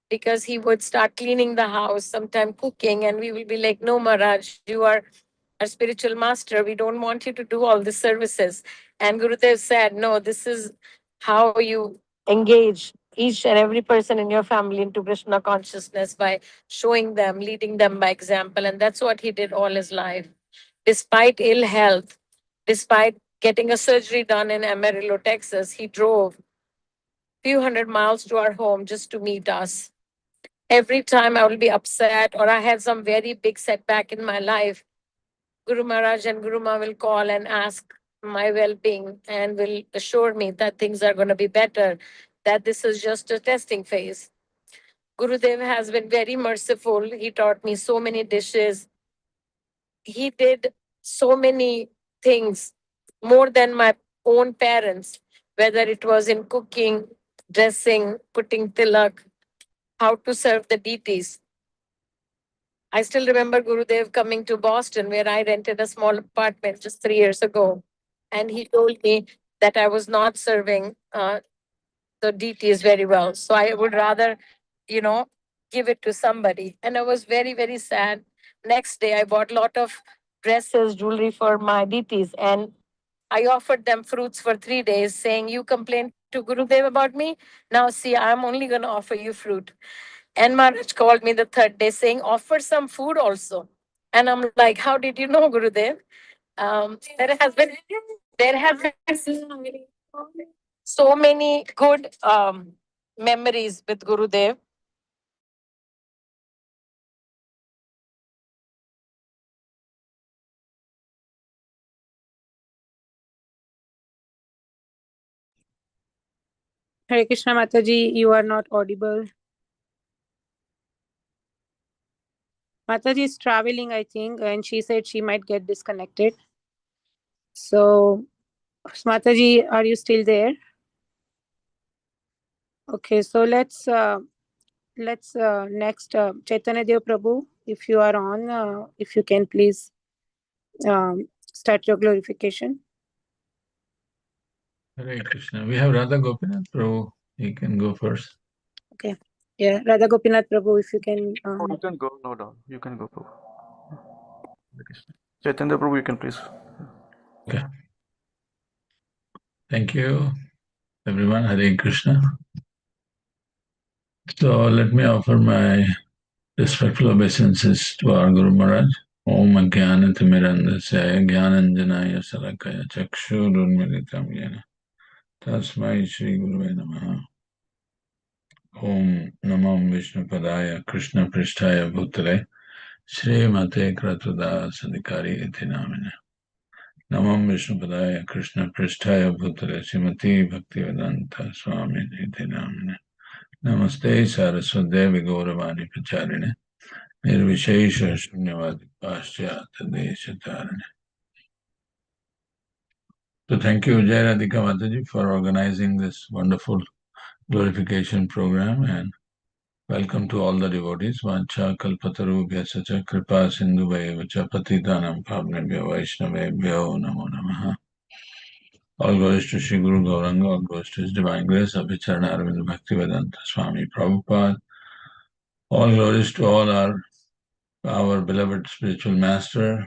R: because he would start cleaning the house, sometime cooking, and we will be like, no, Maharaj, you are our spiritual master. We don't want you to do all the services. And Gurudev said, no, this is how you engage each and every person in your family into Krishna consciousness by showing them, leading them by example. And that's what he did all his life. Despite ill health, despite getting a surgery done in Amarillo, Texas, he drove few hundred miles to our home just to meet us. Every time I will be upset or I had some very big setback in my life, Guru Maharaj and Guru Ma will call and ask my well-being and will assure me that things are going to be better, that this is just a testing phase. Gurudev has been very merciful. He taught me so many dishes. He did so many things more than my own parents, whether it was in cooking, dressing, putting tilak, how to serve the deities. I still remember Gurudev coming to Boston, where I rented a small apartment just 3 years ago. And he told me that I was not serving the deities very well. So I would rather, give it to somebody. And I was very, very sad. Next day, I bought a lot of dresses, jewelry for my deities. And I offered them fruits for 3 days, saying, you complain to Gurudev about me. Now see, I'm only going to offer you fruit. And Maharaj called me the third day saying, offer some food also. And I'm like, how did you know, Gurudev? There has been so many good memories with Gurudev.
C: Hare Krishna Mataji, you are not audible. Mataji is traveling, I think, and she said she might get disconnected. So, Mataji, are you still there? Okay, so let's next Chaitanya Dev Prabhu, if you are on, if you can please start your glorification.
S: Hare Krishna. We have Radha Gopinath Prabhu. He can go first.
C: Okay. Yeah, Radha Gopinath Prabhu, if you can.
L: You can go, no doubt. You can go, Prabhu. Chaitanya Prabhu, you can please.
S: Okay. Thank you, everyone. Hare Krishna. So let me offer my respectful obeisances to our Guru Maharaj. Om Ajnanatimirandasya Jnananjanaya Salakaya Chakshurunmilitam Yena Tasmai Shri Guruve Namaha. Om Namam Vishnu Padaya Krishna Prishtaya Bhutale Shri Mate Kratu Adhikari iti namine. Namam Vishnu Padaya Krishna Prishtaya Bhutale Srimati Bhaktivedanta Swami iti namine. Namaste Saraswate Gauravani Pacharine Nirvishesha Shunyavadi Paschat Deshatarine. So thank you, Jai Radhika Mataji, for organizing this wonderful glorification program, and welcome to all the devotees. Vancha kalpatarubhya sacha kripa sindhu vacha patitanam pavnebhyo vaishnavebhyo namo namaha. All glories to Sri Guru Gauranga, all glories to His Divine Grace, Abhicharana Arvind Bhaktivedanta Swami Prabhupada. All glories to all our beloved spiritual master,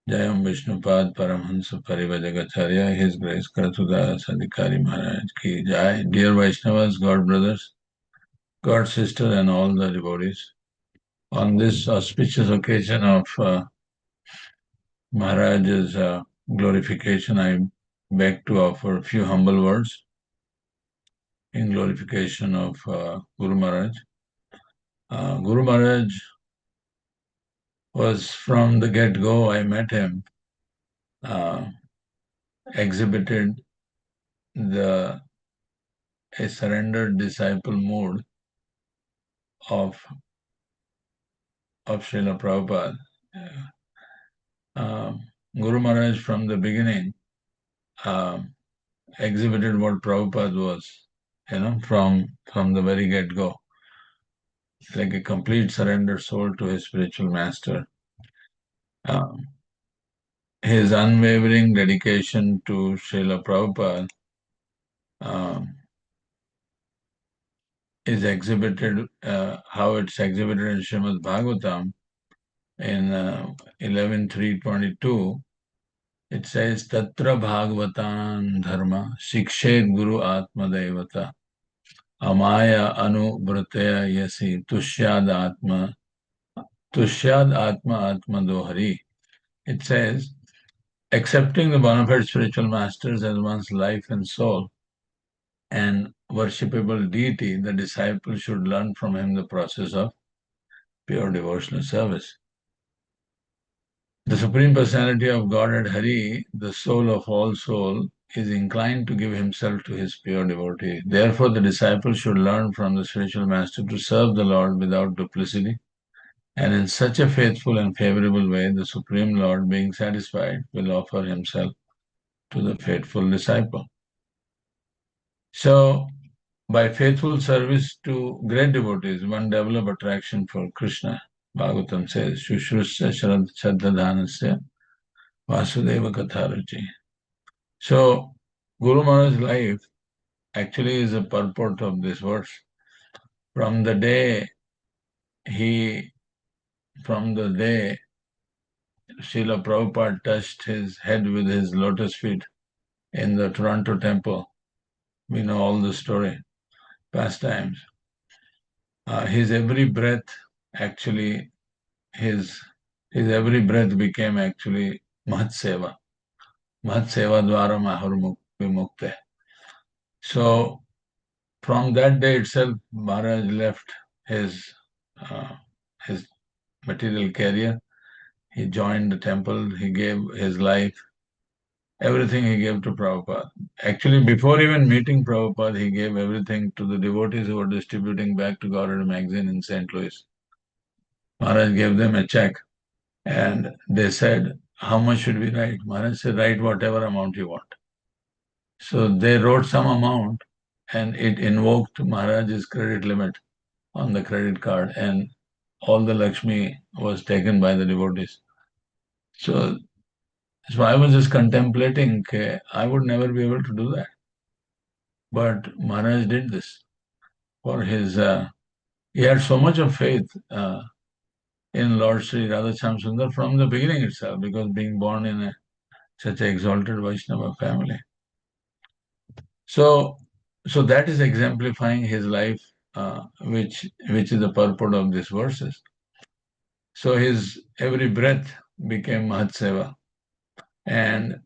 S: Jayam Vishnupad Paramhansa Parivajagacharya, His Grace Kratu Adhikari Maharaj ki Jai. Dear Vaishnavas, God brothers, God sister, and all the devotees, on this auspicious occasion of Maharaj's glorification, I beg to offer a few humble words in glorification of Guru Maharaj. Guru Maharaj was from the get-go, I met him, exhibited a surrendered disciple mood of Srila Prabhupada. Guru Maharaj from the beginning exhibited what Prabhupada was, from the very get-go, like a complete surrender soul to his spiritual master. His unwavering dedication to Srila Prabhupada is exhibited, how it's exhibited in Srimad Bhagavatam in 11.3.22. It says, Tatra Bhagavatan Dharma Shikshet Guru Atma Devata Amaya Anu Bhrataya Yasi Tushyad Atma Atma Dohari. It says, accepting the bona fide spiritual masters as one's life and soul and worshipable deity, the disciple should learn from him the process of pure devotional service. The Supreme Personality of Godhead Hari, the soul of all soul, is inclined to give himself to his pure devotee. Therefore, the disciple should learn from the spiritual master to serve the Lord without duplicity, and in such a faithful and favorable way, the Supreme Lord, being satisfied, will offer himself to the faithful disciple. So, by faithful service to great devotees, one develops attraction for Krishna. Bhagavatam says, Shushrusya Shraddhadhanasya Vasudeva Katharuchi. So, Guru Maharaj's life actually is a purport of this verse. From the day Srila Prabhupada touched his head with his lotus feet in the Toronto temple, We know all the story, pastimes. His every breath actually, his every breath became actually Mahat Seva. Mahat Seva Dwara Mahar Vimukte. So from that day itself, Maharaj left his material career. He joined the temple. He gave his life, everything he gave to Prabhupada. Actually, before even meeting Prabhupada, he gave everything to the devotees who were distributing back to Garuda magazine in St. Louis. Maharaj gave them a check and they said, how much should we write? Maharaj said, write whatever amount you want. So they wrote some amount and it invoked Maharaj's credit limit on the credit card, and all the Lakshmi was taken by the devotees. So I was just contemplating, okay, I would never be able to do that. But Maharaj did this for his, he had so much of faith in Lord Sri Radhacham Sundar from the beginning itself, because being born in such an exalted Vaishnava family. So that is exemplifying his life, which is the purport of these verses. So his every breath became Mahatseva, and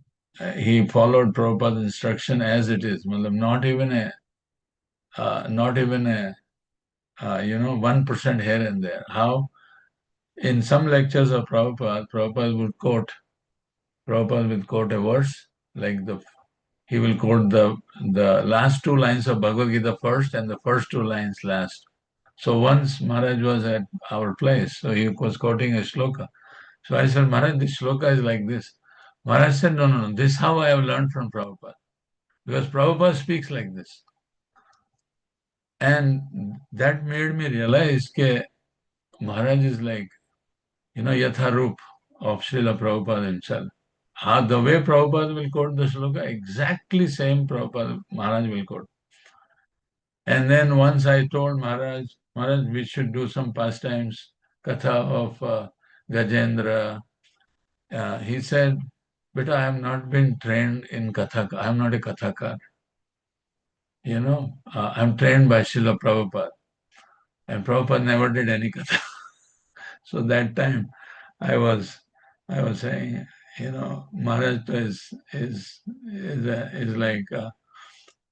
S: he followed Prabhupada's instruction as it is. Not even a 1% here and there. How in some lectures of Prabhupada would quote a verse, like he will quote the last two lines of Bhagavad Gita first and the first two lines last. So once Maharaj was at our place, so he was quoting a shloka. So I said, Maharaj, this shloka is like this. Maharaj said, no, this is how I have learned from Prabhupada. Because Prabhupada speaks like this. And that made me realize that Maharaj is like, Yatha Rup of Srila Prabhupada himself. The way Prabhupada will quote the shloka, exactly same Prabhupada Maharaj will quote. And then once I told Maharaj, we should do some pastimes, katha of Gajendra. He said, Beta, I have not been trained in kathak. I am not a kathakar. I'm trained by Srila Prabhupada. And Prabhupada never did any katha. So that time I was saying, Maharaj is like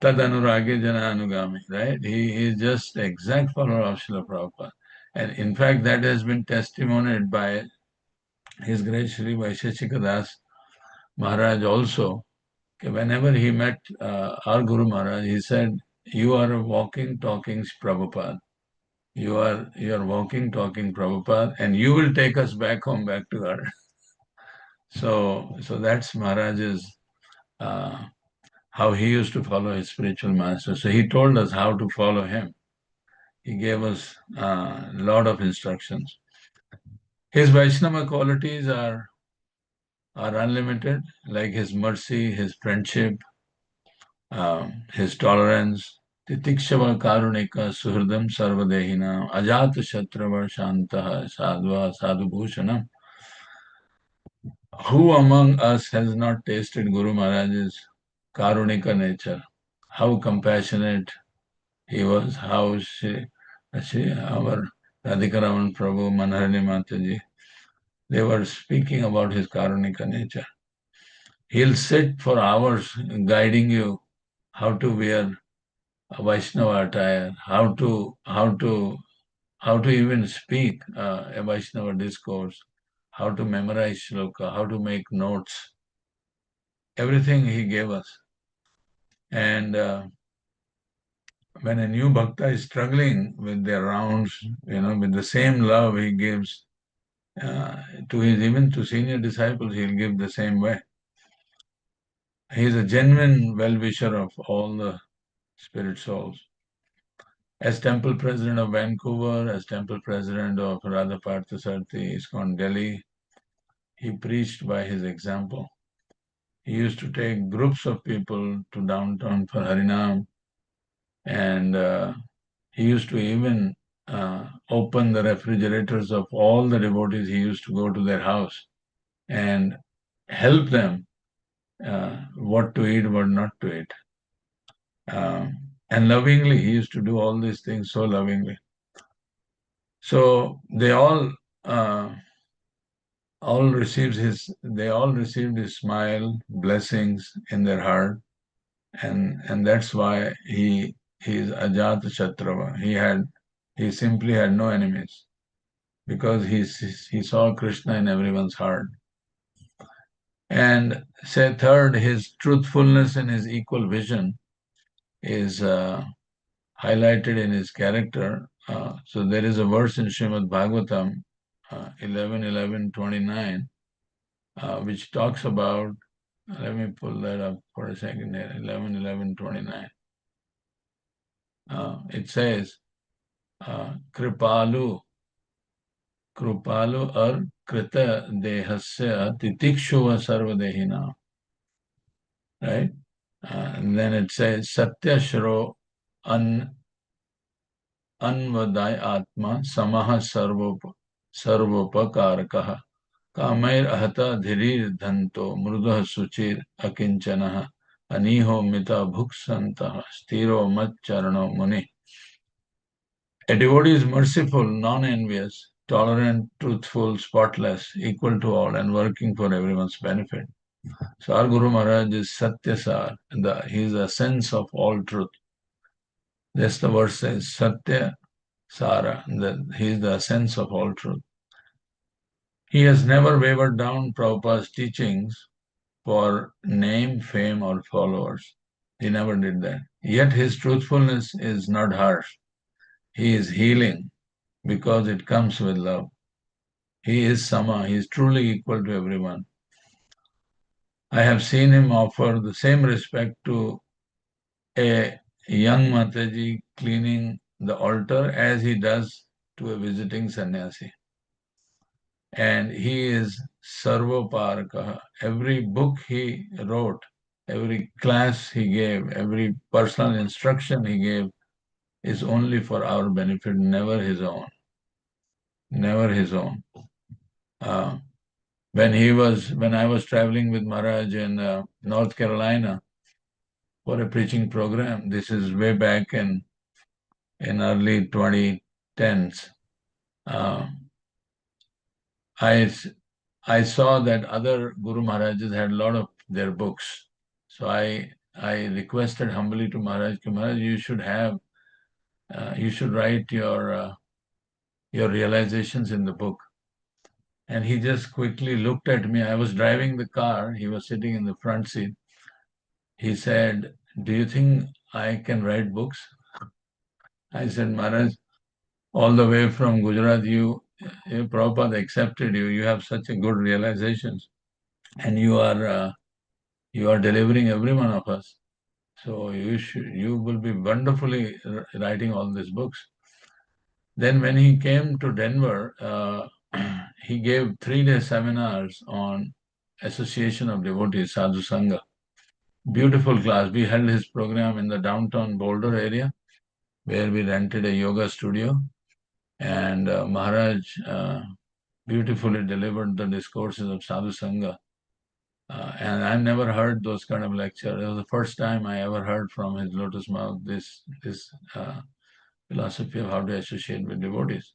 S: Tadanurage Jana Anugami, right? He is just exact follower of Srila Prabhupada. And in fact, that has been testimonied by His Grace Sri Vaisheshika Das Maharaj also. Whenever he met our Guru Maharaj, he said, you are a walking, talking Prabhupada. You are walking, talking Prabhupada, and you will take us back home, back to God. So that's Maharaj's, how he used to follow his spiritual master. So he told us how to follow him. He gave us a lot of instructions. His Vaishnava qualities are unlimited, like his mercy, his friendship, his tolerance. Titikshava karunika suhridam sarvadehina ajata shatrava shantaha sadva sadhubhushanam. Who among us has not tasted Guru Maharaj's karunika nature? How compassionate he was, how our Adhikari Prabhu, Manharani Mataji, they were speaking about his karunika nature. He'll sit for hours guiding you how to wear a Vaishnava attire, how to even speak a Vaishnava discourse, how to memorize shloka, how to make notes. Everything he gave us. And when a new bhakta is struggling with their rounds, with the same love he gives even to senior disciples, he'll give the same way. He's a genuine well-wisher of all the spirit souls. As temple president of Vancouver, as temple president of Radha Parthasarthi ISKCON Delhi, he preached by his example. He used to take groups of people to downtown for Harinam, and he used to even open the refrigerators of all the devotees. He used to go to their house and help them what to eat, what not to eat. And lovingly, he used to do all these things so lovingly. So they all received his smile, blessings in their heart, and that's why he is Ajata Shatrava. He simply had no enemies because he saw Krishna in everyone's heart. And say third, his truthfulness and his equal vision is highlighted in his character. So there is a verse in Srimad Bhagavatam 11:11:29, which talks about, let me pull that up for a second here, 11:11:29. It says, Kripalu ar krita dehasya titikshuva sarvadehina. Right? And then it says, Satya shro anvaday atma samaha sarvopakarakaha कामैर अहता धीरीर धंतो मृदः सुचिर अकिंचनः अनीहो मिता भुक्संतः स्थिरो मच्चरणो मुनि. A devotee is merciful, non-envious, tolerant, truthful, spotless, equal to all, and working for everyone's benefit. So our Guru Maharaj is Satyasar, he is a sense of all truth. That's the verse says, Satya Sara, he is the sense of all truth. He has never wavered down Prabhupada's teachings for name, fame, or followers. He never did that. Yet his truthfulness is not harsh. He is healing because it comes with love. He is Sama. He is truly equal to everyone. I have seen him offer the same respect to a young Mataji cleaning the altar as he does to a visiting sannyasi. And he is Sarvoparakaha. Every book he wrote, every class he gave, every personal instruction he gave is only for our benefit, never his own. Never his own. When I was traveling with Maharaj in North Carolina for a preaching program, this is way back in early 2010s, I saw that other Guru Maharajas had a lot of their books. So I requested humbly to Maharaj, Maharaj, you should write your realizations in the book. And he just quickly looked at me. I was driving the car. He was sitting in the front seat. He said, do you think I can write books? I said, Maharaj, all the way from Gujarat, Prabhupada accepted you. You have such a good realizations. And you are delivering every one of us. So you will be wonderfully writing all these books. Then when he came to Denver, he gave 3-day seminars on Association of Devotees, Sadhu Sangha. Beautiful class. We held his program in the downtown Boulder area, where we rented a yoga studio. And Maharaj beautifully delivered the discourses of Sadhu Sangha. And I've never heard those kind of lectures. It was the first time I ever heard from his lotus mouth this philosophy of how to associate with devotees.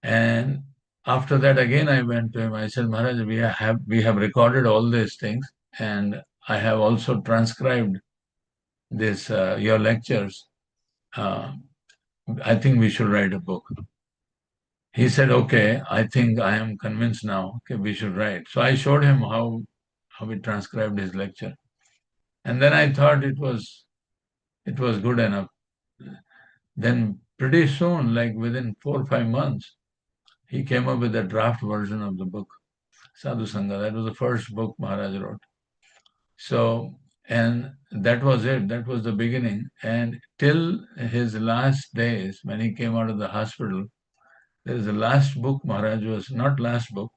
S: And after that, again, I went to him. I said, Maharaj, we have recorded all these things, and I have also transcribed this your lectures. I think we should write a book. He said, okay, I think I am convinced now. Okay, we should write. So I showed him how he transcribed his lecture. And then I thought it was good enough. Then pretty soon, like within 4 or 5 months, he came up with a draft version of the book, Sadhu Sangha. That was the first book Maharaj wrote. So, and that was it. That was the beginning. And till his last days, when he came out of the hospital, there is the last book Maharaj was, not last book,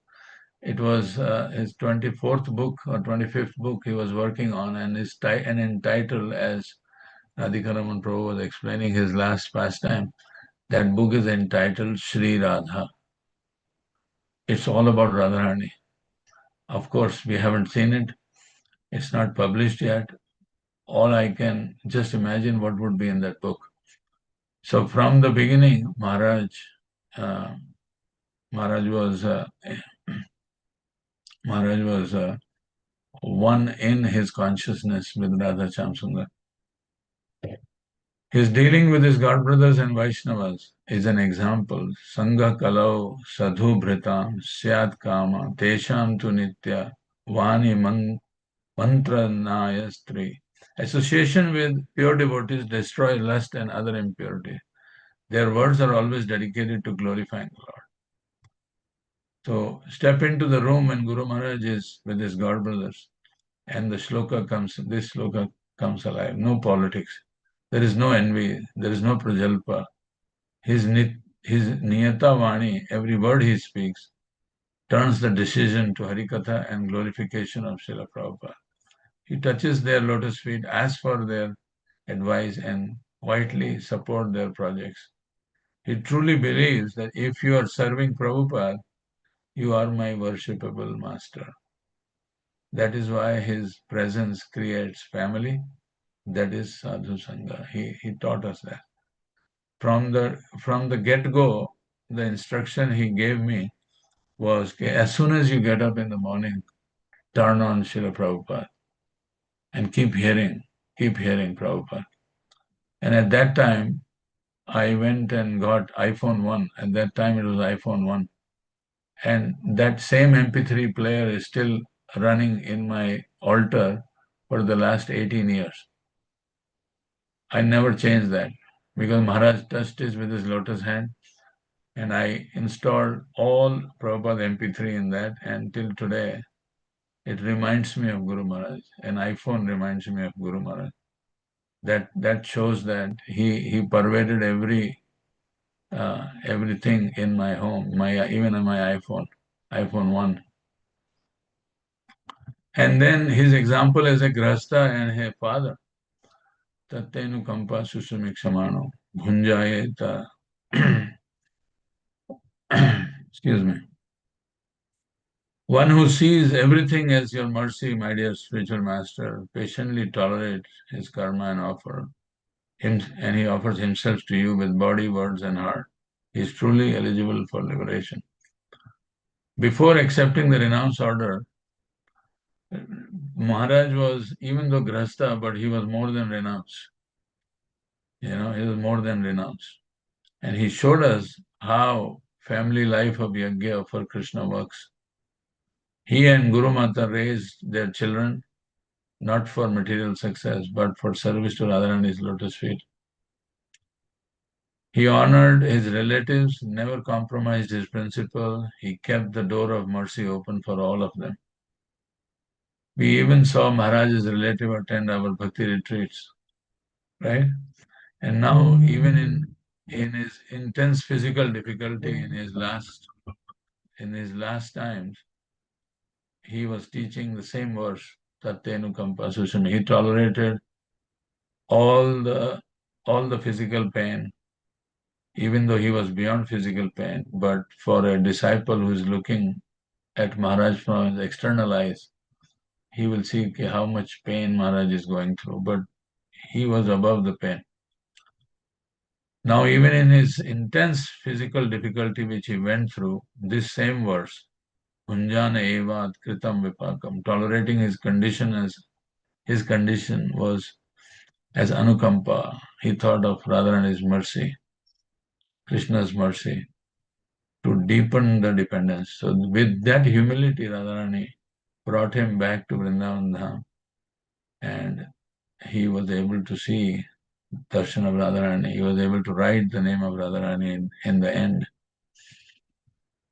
S: it was his 24th book or 25th book he was working on, and entitled, as Adhikari Prabhu was explaining his last pastime, that book is entitled Sri Radha. It's all about Radharani. Of course, we haven't seen it. It's not published yet. all I can just imagine what would be in that book. So from the beginning, Maharaj was one in his consciousness with Radha Shamsundar. His dealing with his god brothers and Vaishnavas is an example. Sangha kalau sadhu bhritam syad kama tesham tu nitya vani mantra nayastri. Association with pure devotees destroy lust and other impurity. Their words are always dedicated to glorifying the Lord. So step into the room when Guru Maharaj is with his god brothers and this sloka comes alive. No politics. There is no envy. There is no prajalpa. His niyata vani, every word he speaks, turns the decision to Harikatha and glorification of Srila Prabhupada. He touches their lotus feet, asks for their advice, and quietly support their projects. He truly believes that if you are serving Prabhupada, you are my worshipable master. That is why his presence creates family. That is sadhu sangha. He taught us that. From the get-go, the instruction he gave me was, as soon as you get up in the morning, turn on Srila Prabhupada and keep hearing Prabhupada. And at that time, I went and got iPhone 1. At that time, it was iPhone 1. And that same MP3 player is still running in my altar for the last 18 years. I never changed that because Maharaj touched it with his lotus hand, and I installed all Prabhupada MP3 in that, and till today, it reminds me of Guru Maharaj. An iPhone reminds me of Guru Maharaj. That shows that he pervaded everything in my home, even on my iPhone 1. And then his example as a grahastha and a father. Tattenu kampa susumikshamano bhunjayeta. Excuse me. One who sees everything as your mercy, my dear spiritual master, patiently tolerates his karma and he offers himself to you with body, words, and heart. He is truly eligible for liberation. Before accepting the renounce order, Maharaj was, even though grahastha, but he was more than renounce. He was more than renounce. And he showed us how family life of Yajna for Krishna works. He and Guru Mata raised their children not for material success, but for service to Radharani's lotus feet. He honored his relatives, never compromised his principle. He kept the door of mercy open for all of them. We even saw Maharaj's relative attend our bhakti retreats, right? And now, even in his intense physical difficulty in his last times, he was teaching the same verse, Tattenu Kampa Susami. He tolerated all the physical pain, even though he was beyond physical pain. But for a disciple who is looking at Maharaj from his external eyes, he will see how much pain Maharaj is going through. But he was above the pain. Now, even in his intense physical difficulty which he went through, this same verse, Punjana evad kritam vipakam, tolerating his condition was as anukampa. He thought of Radharani's mercy, Krishna's mercy, to deepen the dependence. So with that humility, Radharani brought him back to Vrindavan Dham, and he was able to see darshan of Radharani. He was able to write the name of Radharani in the end.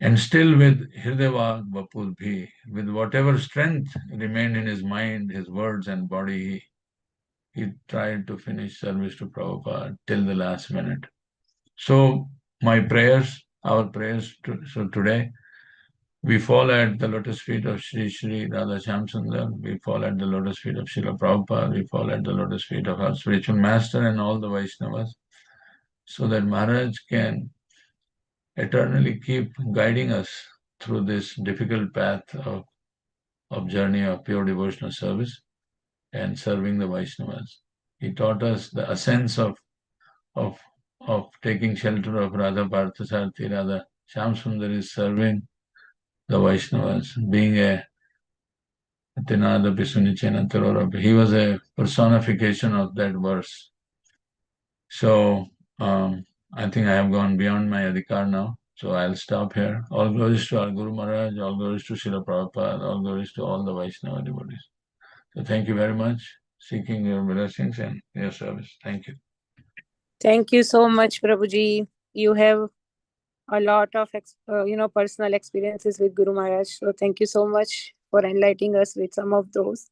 S: And still with Hrideva Vapur Bhi, with whatever strength remained in his mind, his words and body, he tried to finish service to Prabhupada till the last minute. So our prayers today, we fall at the lotus feet of Sri Sri Radha Shamsundar, we fall at the lotus feet of Srila Prabhupada, we fall at the lotus feet of our spiritual master and all the Vaishnavas, so that Maharaj can eternally keep guiding us through this difficult path of journey of pure devotional service. and serving the Vaishnavas. He taught us a sense of taking shelter of Radha Parthasarthi. Radha Shyam Sundar is serving the Vaishnavas, being a Tinada Pisunichena Tarora. He was a personification of that verse. So I think I have gone beyond my Adhikar now. So I'll stop here. All glories to our Guru Maharaj, all glories to Srila Prabhupada, all glories to all the Vaishnava devotees. So thank you very much. Seeking your blessings and your service. Thank you.
C: Thank you so much, Prabhuji. You have a lot of personal experiences with Guru Maharaj. So thank you so much for enlightening us with some of those.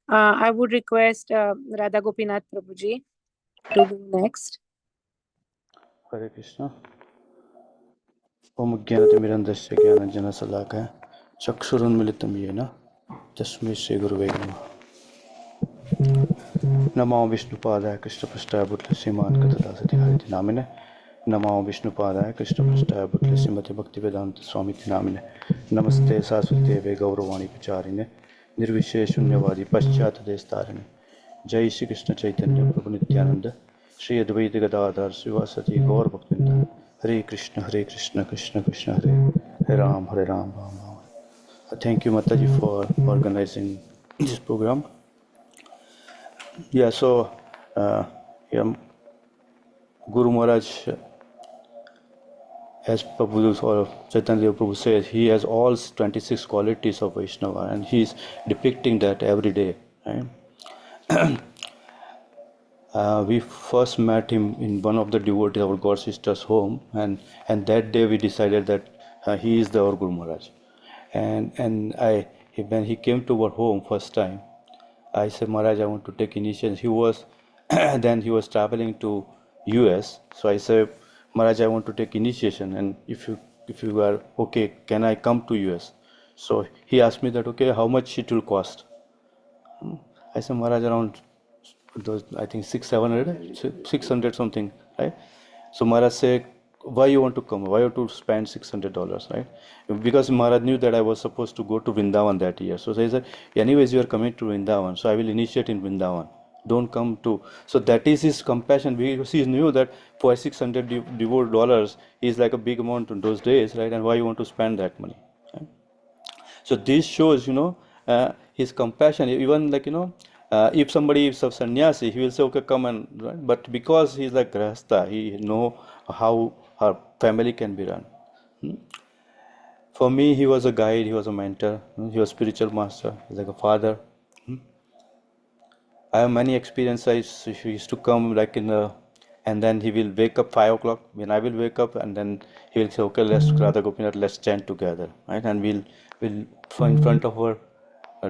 C: I would request Radha Gopinath Prabhuji to go next.
T: Hare Krishna. Om Jnanatimirandasya Jnananjana Salakaya Chakshurunmilitam Yena Tasmai Shri Gurave Namaha. Namo Vishnupadaya Krishna Prasthaya Bhutale Sriman Katadasa Adhikari Namine. Namo Vishnupadaya Krishna Prasthaya Bhutale Srimati Bhaktivedanta Swami Namine. Namaste Saraswati Deve Gauravani Pacharine Nirvisheshunyavadi Paschat Destarine. Jai Shri Krishna Chaitanya Prabhu Nityananda Shri Advaita Gadadhar Srivasati Gaur Bhaktinda. Hare Krishna, Krishna Krishna, Hare Ram, Ram Ram. Thank you, Mataji, for organizing this program. Yeah, so Guru Maharaj, as Prabhu or Chaitanya Prabhu says, he has all 26 qualities of Vaishnava, and he is depicting that every day. Right? We first met him in one of the devotees, our God sister's home, and that day we decided that he is our Guru Maharaj. And when he came to our home first time, I said, Maharaj, I want to take initiation. He was then he was traveling to US, so I said, Maharaj, I want to take initiation, and if you are okay, can I come to US? So he asked me that, okay, how much it will cost? I said, Maharaj, around those, I think 600 something, right? So Maharaj said, why you want to come? Why you want to spend $600, right? Because Maharaj knew that I was supposed to go to Vrindavan that year. So he said, anyways, you are coming to Vrindavan, so I will initiate in Vrindavan. Don't come to. So that is his compassion. Because he knew that for $600 is like a big amount in those days, right? And why you want to spend that money? Right? So this shows, his compassion. Even like, if somebody is a sannyasi, he will say, okay, come and, right? But because he's like grahastha, he know how her family can be run. For me, he was a guide, he was a mentor, he was a spiritual master, he's like a father. I have many experiences. He used to come like and then he will wake up 5 o'clock when I will wake up, and then he will say, okay, let's Radha Gopinath, let's chant together, right? And we'll in front of our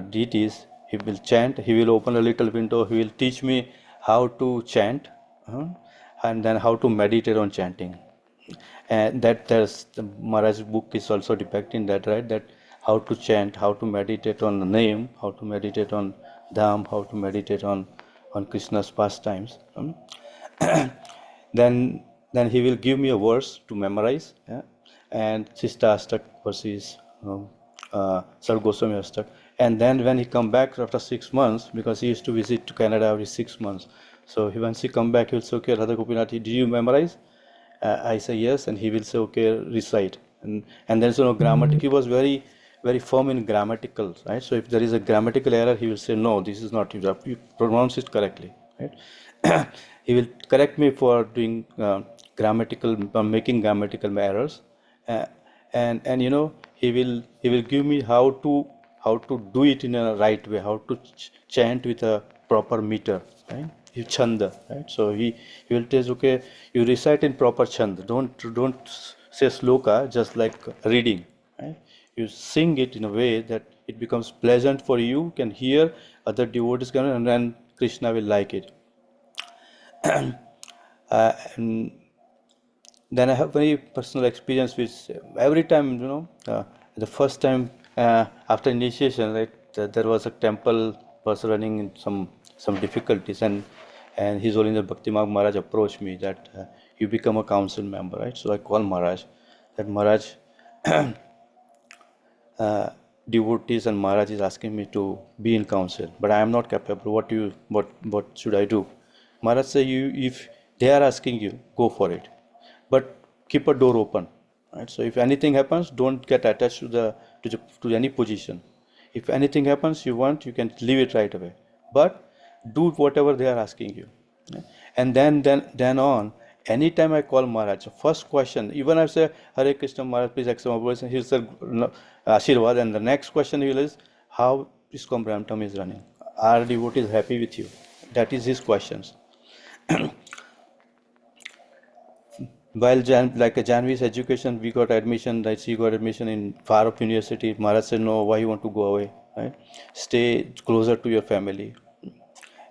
T: deities, he will chant. He will open a little window. He will teach me how to chant, and then how to meditate on chanting. And there's the Maharaj's book is also depicting that, right? That how to chant, how to meditate on the name, how to meditate on Dham, how to meditate on Krishna's pastimes. Then he will give me a verse to memorize, and Sista Astak verses, Sar Goswami Astak. And then when he come back after 6 months, because he used to visit to Canada every 6 months, so once he come back, he will say, okay, Radha Gopinath, did you memorize? I say yes, and he will say, okay, recite. And there's grammatical. He was very, very firm in grammatical, right? So if there is a grammatical error, he will say, no, this is not, you pronounce it correctly, right? He will correct me for doing making grammatical errors, and he will give me how to do it in a right way, how to chant with a proper meter, right? Chanda, right? So he will tell, okay, you recite in proper chanda. Don't say sloka just like reading, right? You sing it in a way that it becomes pleasant for you, can hear other devotees, and then Krishna will like it. And then I have very personal experience with every time, the first time after initiation, right, there was a temple was running in some difficulties, and His Holiness Bhakti Maharaj approached me that you become a council member, right? So I called Maharaj, that Maharaj, devotees and Maharaj is asking me to be in council, but I am not capable. What should I do? Maharaj say, you, if they are asking you, go for it, but keep a door open. Right? So if anything happens, don't get attached to any position. If anything happens, you can leave it right away. But do whatever they are asking you. And then on, anytime I call Maharaj, first question, even I say, Hare Krishna Maharaj, please accept my voice, and he said, Ashirwad, and the next question he will is, how ISKCON Brampton is running? Are devotees happy with you? That is his questions. While like a Janvi's education, we got admission, like she got admission in far off university. Maharaj said, no, why you want to go away? Right? Stay closer to your family.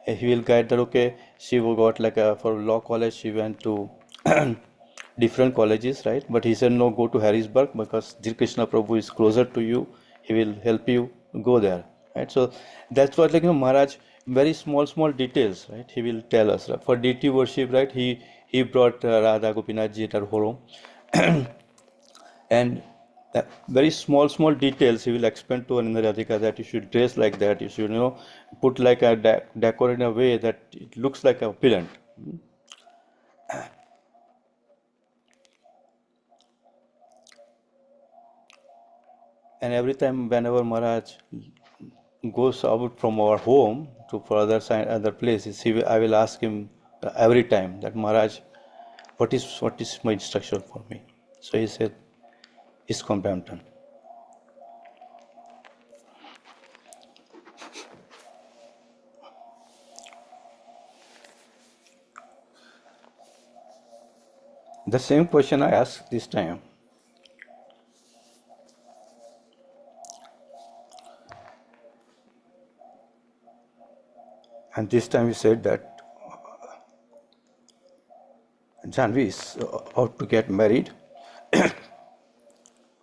T: He will guide that, okay, she got like for law college, she went to different colleges, right? But he said, no, go to Harrisburg because Dhir Krishna Prabhu is closer to you. He will help you go there, right? So that's what, like, Maharaj, very small details, right? He will tell us. Right? For deity worship, right? He brought Radha Gopinath ji at our home. And very small details he will explain to another Adhikari that you should dress like that, you should put like a decor in a way that it looks like a opulent. And every time whenever Maharaj goes out from our home to for other places, I will ask him every time that, Maharaj, what is my instruction for me? So he said, ISKCON Brampton. The same question I asked this time. And this time he said that Janvi is out to get married,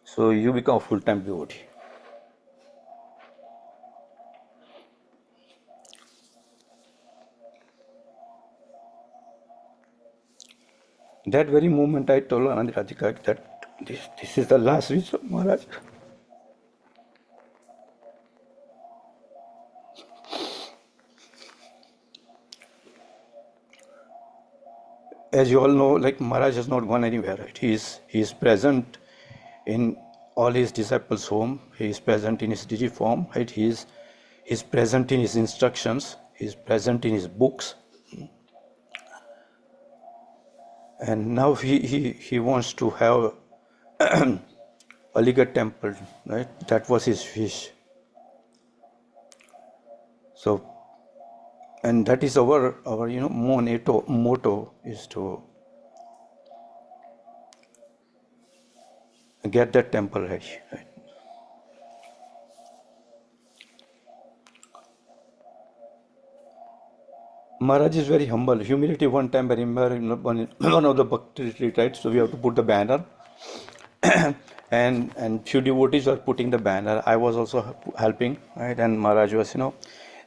T: so you become a full-time devotee. That very moment I told Adhikari that this is the last wish of Maharaj. As you all know, like, Maharaj has not gone anywhere, right? He is present in all his disciples' home. He is present in his digi form, right? He is present in his instructions. He is present in his books. And now he wants to have Aligarh temple, right? That was his wish. So, and that is our motto is to get that temple ready, right? Maharaj is very humble. Humility. One time I remember one of the bhakti retreat, right? So we have to put the banner, and few devotees were putting the banner. I was also helping, right? And Maharaj was,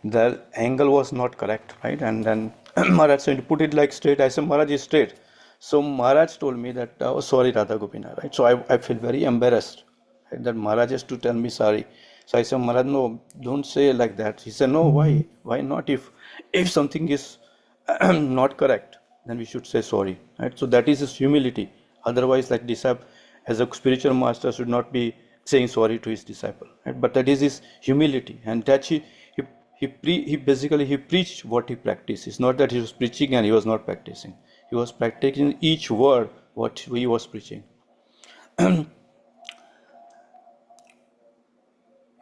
T: the angle was not correct, right? And then Maharaj said, put it like straight. I said, Maharaj is straight. So Maharaj told me that, oh, sorry, Radha Gopinath, right? So I feel very embarrassed, right, that Maharaj has to tell me sorry. So I said, Maharaj, no, don't say like that. He said, no, why? Why not? If something is not correct, then we should say sorry, right? So that is his humility. Otherwise, like, disciple, as a spiritual master, should not be saying sorry to his disciple, right? But that is his humility, and that he basically preached what he practiced. It's not that he was preaching and he was not practicing. He was practicing each word what he was preaching.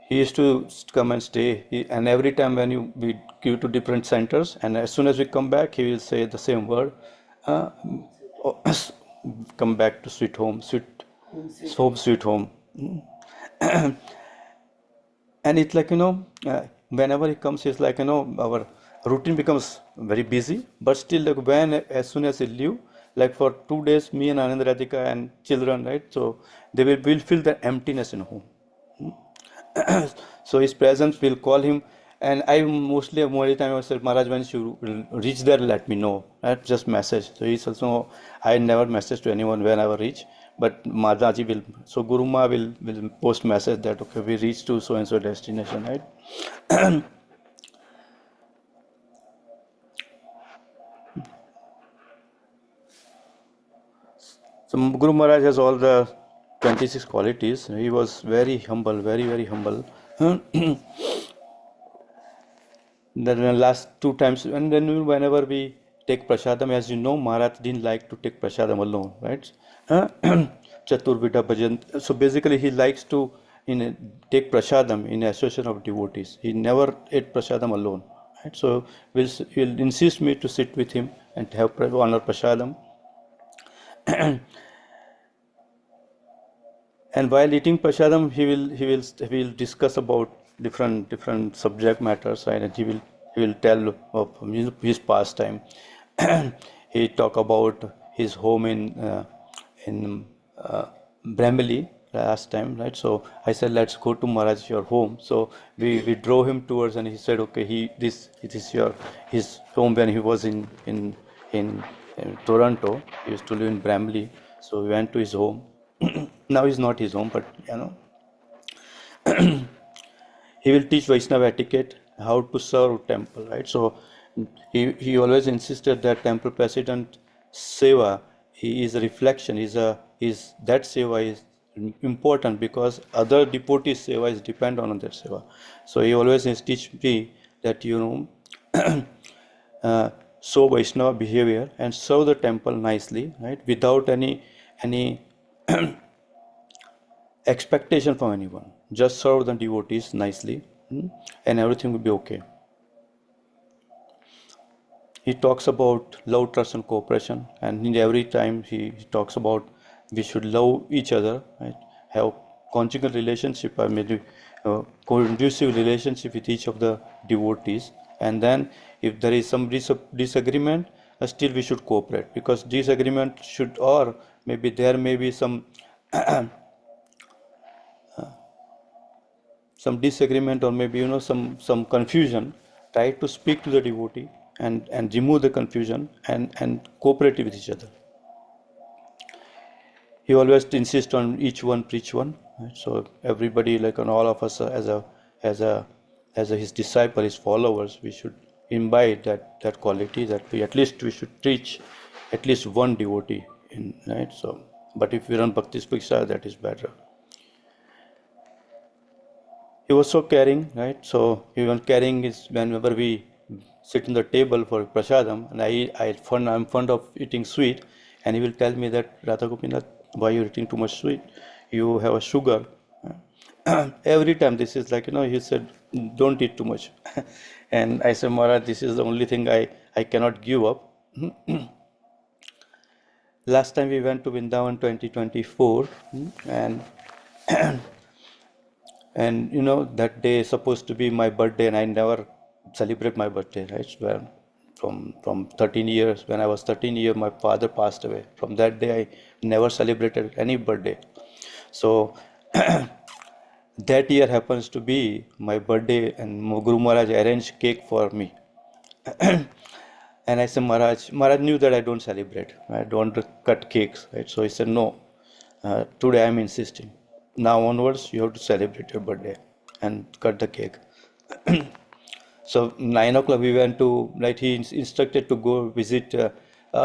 T: He used to come and stay, and every time when we go to different centers, and as soon as we come back, he will say the same word, come back to sweet home, sweet home. And it's like, whenever he comes, it's like, our routine becomes very busy, but still, like, as soon as he leave, like for 2 days, me and Anand Radhika and children, right? So they will feel the emptiness in home. So his presence will call him, and I mostly more time I said, Maharaj, when you reach there, let me know, right? Just message. So he's also, I never message to anyone when I reach, but Mataji will, so Guru Ma will post message that okay, we reached to so and so destination, right? So Guru Maharaj has all the 26 qualities. He was very humble, very, very humble. Then the last 2 times, and then whenever we take prasadam, as you know, Maharaj didn't like to take prasadam alone, right? Chaturvida bhajan. So basically, he likes to take prasadam in association of devotees. He never ate prasadam alone, right? So he'll insist me to sit with him and have honor prasadam. And while eating prasadam, he will discuss about different subject matters, right? And he will tell of his pastime. He talk about his home in Brahmali last time, right? So I said, let's go to Maharaj, your home. So we drove him towards, and he said, okay, this is his home when he was in Toronto. He used to live in Bramley, so we went to his home. Now it's not his home, but he will teach Vaishnava etiquette, how to serve temple, right? So he always insisted that temple president seva is a reflection, is that seva is important because other devotees seva is dependent on that seva. So he always teach me that show Vaishnava behavior and serve the temple nicely, right? Without any expectation from anyone. Just serve the devotees nicely, and everything will be okay. He talks about love, trust, and cooperation, and in every time he talks about we should love each other, right? Have conjugal relationship, or maybe conducive relationship with each of the devotees, and then if there is some disagreement, still we should cooperate, because disagreement should, or maybe there may be some some disagreement, or maybe some confusion. Try to speak to the devotee and remove the confusion and cooperate with each other. He always insists on each one preach one, right? So everybody, like on all of us as his disciple, his followers, we should imbibe that quality, that we should teach at least one devotee right? So but if we run bhakti spiksha, that is better. He was so caring, right? So even caring is whenever we sit in the table for prasadam, and I'm fond of eating sweet, and he will tell me that, Radha Gopinath, why are you eating too much sweet? You have a sugar. Every time this is like, he said, don't eat too much. And I said, Maharaj, this is the only thing I cannot give up. Last time we went to Vrindavan 2024, and that day is supposed to be my birthday, and I never celebrate my birthday, right? Well, from 13 years, when I was 13 years, my father passed away. From that day, I never celebrated any birthday. So that year happens to be my birthday, and Guru Maharaj arranged cake for me. And I said, Maharaj knew that I don't celebrate. I don't cut cakes, right? So he said, no, today I'm insisting. Now onwards, you have to celebrate your birthday and cut the cake. So 9 o'clock we went to, right, he instructed to go visit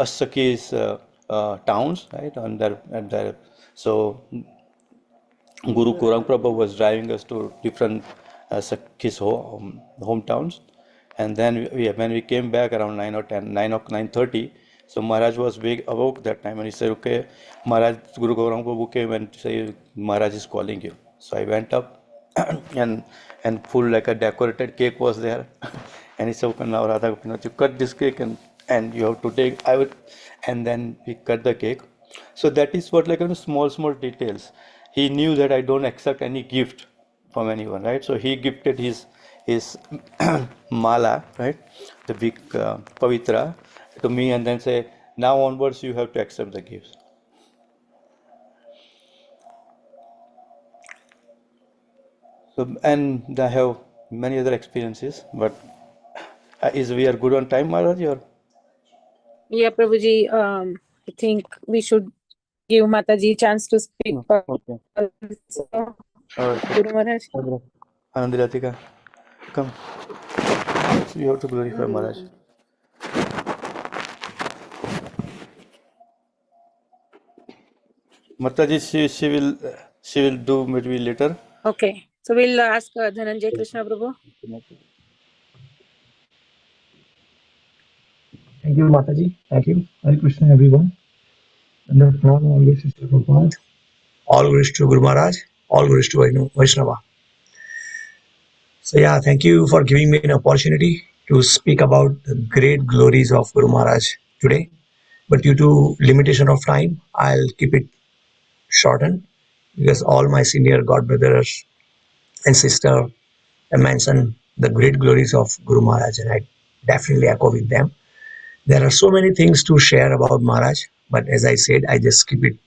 T: Saki's towns, right, so Guru Kurang Prabhu was driving us to different Sakhi's hometowns. And then when we came back around 9 or 10, 9:30, so Maharaj was awoke that time, and he said, okay, Maharaj, Guru Gaurang Prabhu came and said, Maharaj is calling you. So I went up and full like a decorated cake was there. And he said, okay, now Radha Gopinath, you cut this cake and you have to take, and then we cut the cake. So that is what, like, small details. He knew that I don't accept any gift from anyone, right? So he gifted his mala, right, the big pavitra, to me, and then say, now onwards you have to accept the gifts. So, and I have many other experiences, but we are good on time, Maharaj, or?
C: Yeah, Prabhuji, I think we should give Mataji chance to speak.
T: Okay.
C: Guru Maharaj.
T: Anandi Radhika, come. So you have to glorify Maharaj. Mataji, she will do maybe later.
C: Okay, so we'll ask Dhananjay Krishna Prabhu.
M: Thank you, Mataji. Thank you. Hare Krishna, everyone. And the pranam, all glories to Prabhupada, all glories to Guru Maharaj, all glories to Vaishnava. So yeah, thank you for giving me an opportunity to speak about the great glories of Guru Maharaj today. But due to limitation of time, I'll keep it shortened because all my senior godbrothers and sister have mentioned the great glories of Guru Maharaj, and I definitely echo with them. There are so many things to share about Maharaj, but as I said, I just keep it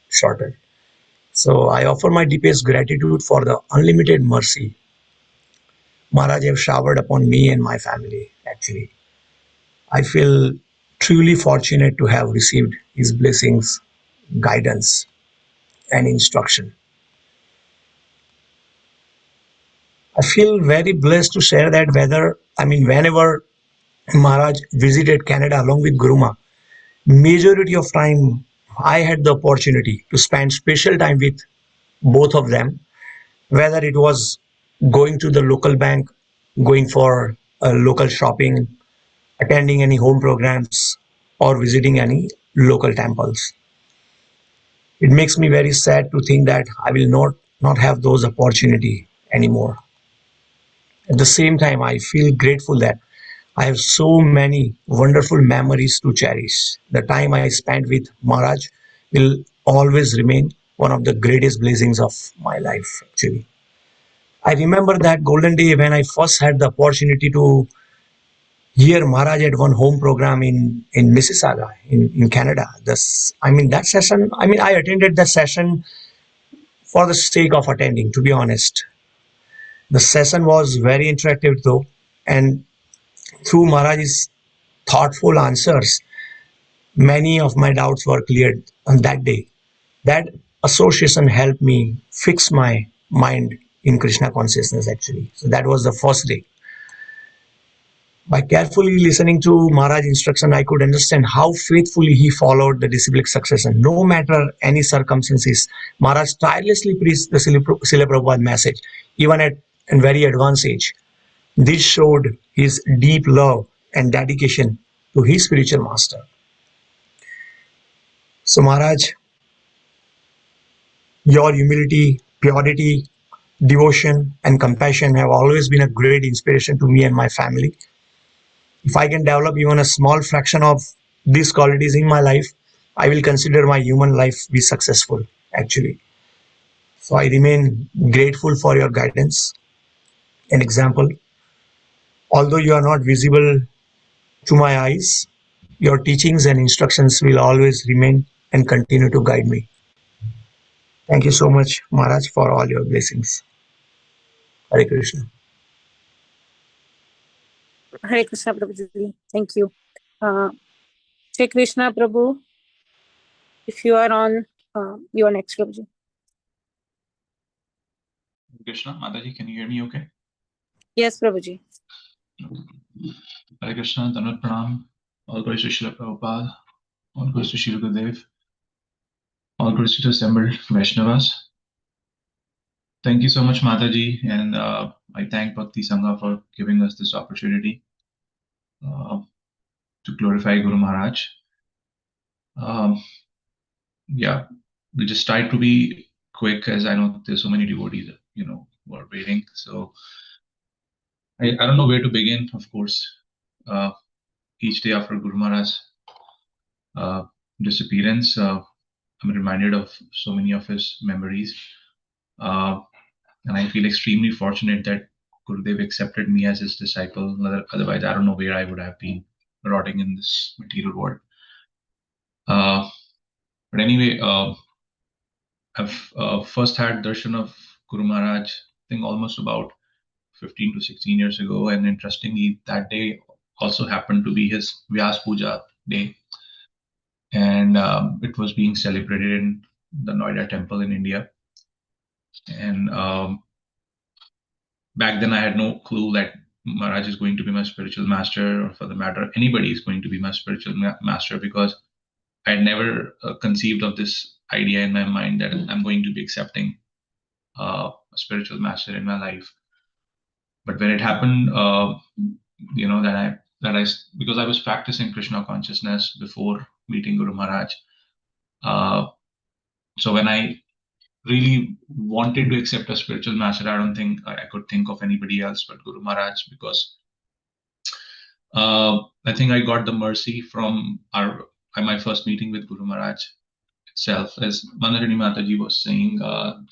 M: shorter. So I offer my deepest gratitude for the unlimited mercy Maharaj have showered upon me and my family, actually. I feel truly fortunate to have received his blessings, guidance, and instruction. I feel very blessed to share that whenever Maharaj visited Canada along with Guruma, majority of time I had the opportunity to spend special time with both of them, whether it was going to the local bank, going for local shopping, attending any home programs, or visiting any local temples. It makes me very sad to think that I will not have those opportunity anymore. At the same time, I feel grateful that I have so many wonderful memories to cherish. The time I spent with Maharaj will always remain one of the greatest blessings of my life, actually. I remember that golden day when I first had the opportunity to hear Maharaj at one home program in Mississauga in Canada. That session, I attended that session for the sake of attending, to be honest. The session was very interactive though, and through Maharaj's thoughtful answers, many of my doubts were cleared on that day. That association helped me fix my mind in Krishna consciousness, actually. So that was the first day. By carefully listening to Maharaj's instruction, I could understand how faithfully he followed the disciplic succession. No matter any circumstances, Maharaj tirelessly preached the Srila Prabhupada message, even at a very advanced age. This showed his deep love and dedication to his spiritual master. So Maharaj, your humility, purity, devotion, and compassion have always been a great inspiration to me and my family. If I can develop even a small fraction of these qualities in my life, I will consider my human life be successful, actually. So I remain grateful for your guidance and example. Although you are not visible to my eyes, your teachings and instructions will always remain and continue to guide me. Thank you so much, Maharaj, for all your blessings. Hare Krishna.
C: Hare Krishna Prabhuji. Thank you. Shri Krishna Prabhu, if you are on, you are next, Prabhuji.
U: Krishna, Mataji, can you hear me okay?
C: Yes, Prabhuji.
U: Hare Krishna, Danvat Pranam, all glories to Srila Prabhupada, all glories to Srila Gurudev, all glories to the assembled Vaishnavas. Thank you so much, Mataji, and I thank Bhakti Sangha for giving us this opportunity to glorify Guru Maharaj. Yeah, we just try to be quick, as I know there's so many devotees, who are waiting. So I don't know where to begin. Of course, each day after Guru Maharaj's disappearance, I'm reminded of so many of his memories, and I feel extremely fortunate that Gurudev accepted me as his disciple. Otherwise, I don't know where I would have been rotting in this material world. But anyway, I've first had darshan of Guru Maharaj, I think almost about 15 to 16 years ago. And interestingly, that day also happened to be his Vyas Puja day. and it was being celebrated in the Noida temple in India. And back then I had no clue that Maharaj is going to be my spiritual master, or for the matter, anybody is going to be my spiritual master, because I had never conceived of this idea in my mind that I'm going to be accepting a spiritual master in my life. But when it happened, because I was practicing Krishna consciousness before meeting Guru Maharaj. So when I really wanted to accept a spiritual master, I don't think I could think of anybody else but Guru Maharaj, because I think I got the mercy from my first meeting with Guru Maharaj itself. As Manarani Mataji was saying,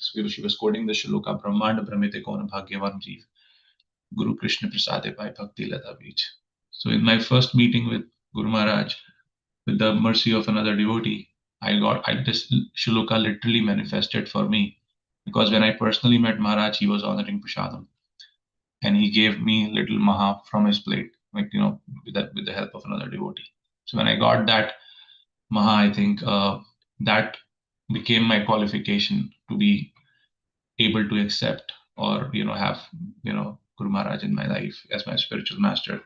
U: she was quoting the Shloka, Brahmanda Brahmite Kona Bhagyavan Jeev, Guru Krishna Prasade Bhai Bhakti Lata Beach. So in my first meeting with Guru Maharaj, with the mercy of another devotee, this Shloka literally manifested for me, because when I personally met Maharaj, he was honoring Prasadam, and he gave me little maha from his plate, with the help of another devotee. So when I got that maha, I think that became my qualification to be able to accept, or have Guru Maharaj in my life as my spiritual master.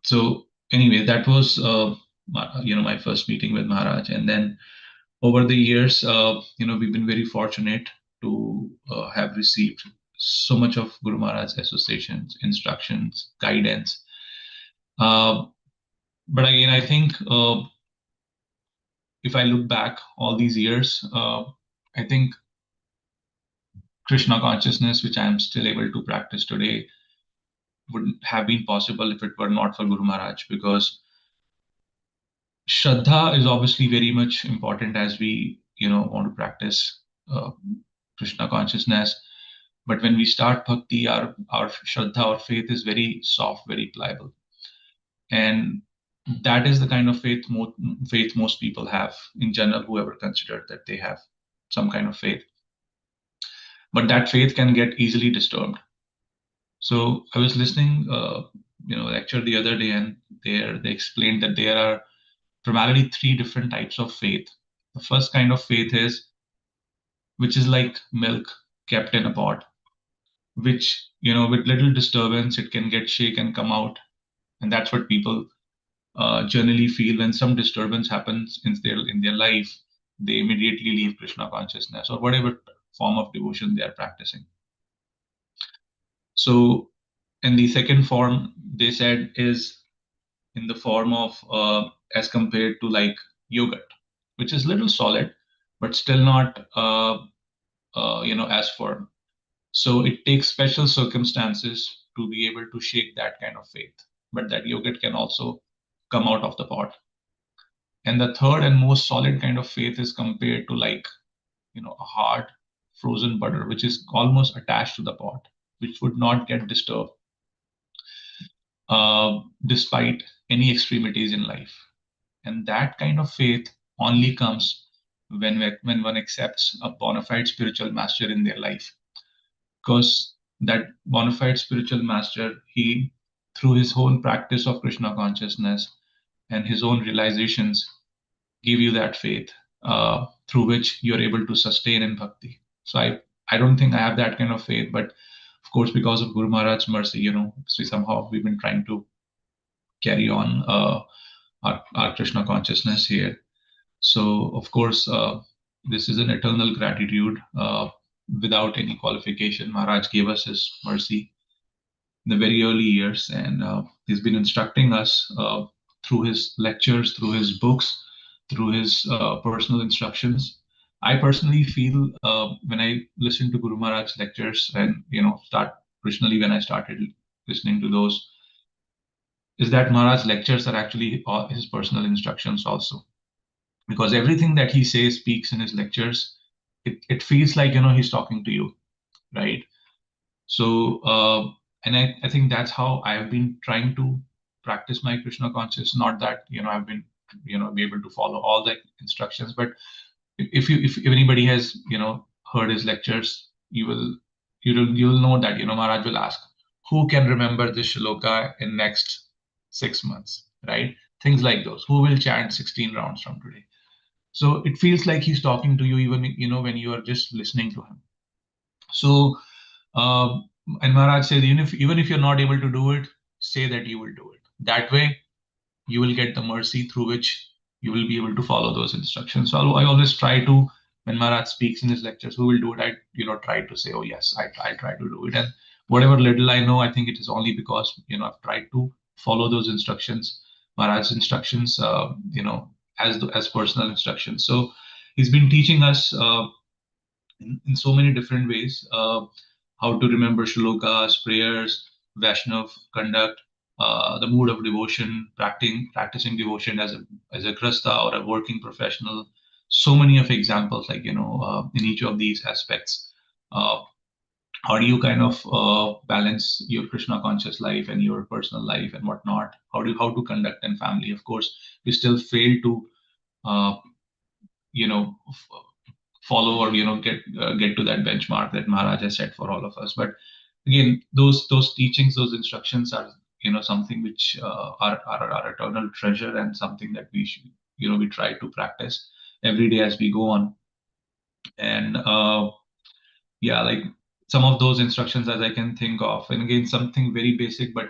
U: So anyway, that was my first meeting with Maharaj, and then over the years, we've been very fortunate to have received so much of Guru Maharaj's associations, instructions, guidance. But again, I think if I look back all these years, I think Krishna consciousness, which I am still able to practice today, wouldn't have been possible if it were not for Guru Maharaj, because Shraddha is obviously very much important as we, want to practice Krishna consciousness. But when we start bhakti, our Shraddha, our faith is very soft, very pliable. And that is the kind of faith most people have in general, whoever considered that they have some kind of faith. But that faith can get easily disturbed. So I was listening, lecture the other day, and they explained that there are primarily 3 different types of faith. The first kind of faith which is like milk kept in a pot, which, with little disturbance, it can get shake and come out. And that's what people generally feel when some disturbance happens in their life. They immediately leave Krishna consciousness or whatever form of devotion they are practicing. So, in the second form, they said, is in the form of as compared to like yogurt, which is little solid, but still not as firm. So it takes special circumstances to be able to shake that kind of faith, but that yogurt can also come out of the pot. And the third and most solid kind of faith is compared to like, a hard frozen butter, which is almost attached to the pot, which would not get disturbed despite any extremities in life. And that kind of faith only comes when one accepts a bona fide spiritual master in their life. Because that bona fide spiritual master, he, through his own practice of Krishna consciousness and his own realizations, give you that faith through which you're able to sustain in bhakti. So I don't think I have that kind of faith, but of course, because of Guru Maharaj's mercy, somehow we've been trying to carry on our Krishna consciousness here. So of course, this is an eternal gratitude. Without any qualification, Maharaj gave us his mercy in the very early years, and he's been instructing us through his lectures, through his books, through his personal instructions. I personally feel when I listen to Guru Maharaj's lectures, and personally when I started listening to those, is that Maharaj's lectures are actually his personal instructions also, because everything that he says, speaks in his lectures, it feels like he's talking to you, right? So and I think that's how I've been trying to practice my Krishna consciousness. Not that I've been be able to follow all the instructions, but if anybody has heard his lectures, you'll know that Maharaj will ask, who can remember this shloka in next 6 months, right? Things like those. Who will chant 16 rounds from today? So it feels like he's talking to you even, when you are just listening to him. So, and Maharaj says, even if you're not able to do it, say that you will do it. That way, you will get the mercy through which you will be able to follow those instructions. So I always try to, when Maharaj speaks in his lectures, who will do it? I try to say, oh yes, I try to do it. And whatever little I know, I think it is only because, I've tried to follow those instructions, Maharaj's instructions, as personal instructions. So he's been teaching us in so many different ways, how to remember shlokas, prayers, Vaishnav conduct, the mood of devotion, practicing devotion as a grasta or a working professional. So many of examples, like, in each of these aspects. How do you kind of balance your Krishna conscious life and your personal life and whatnot? How to conduct in family? Of course, we still fail to, follow or get to that benchmark that Maharaj has set for all of us. But again, those teachings, those instructions are something which are our eternal treasure, and something that we should we try to practice every day as we go on. And yeah, like some of those instructions as I can think of, and again something very basic, but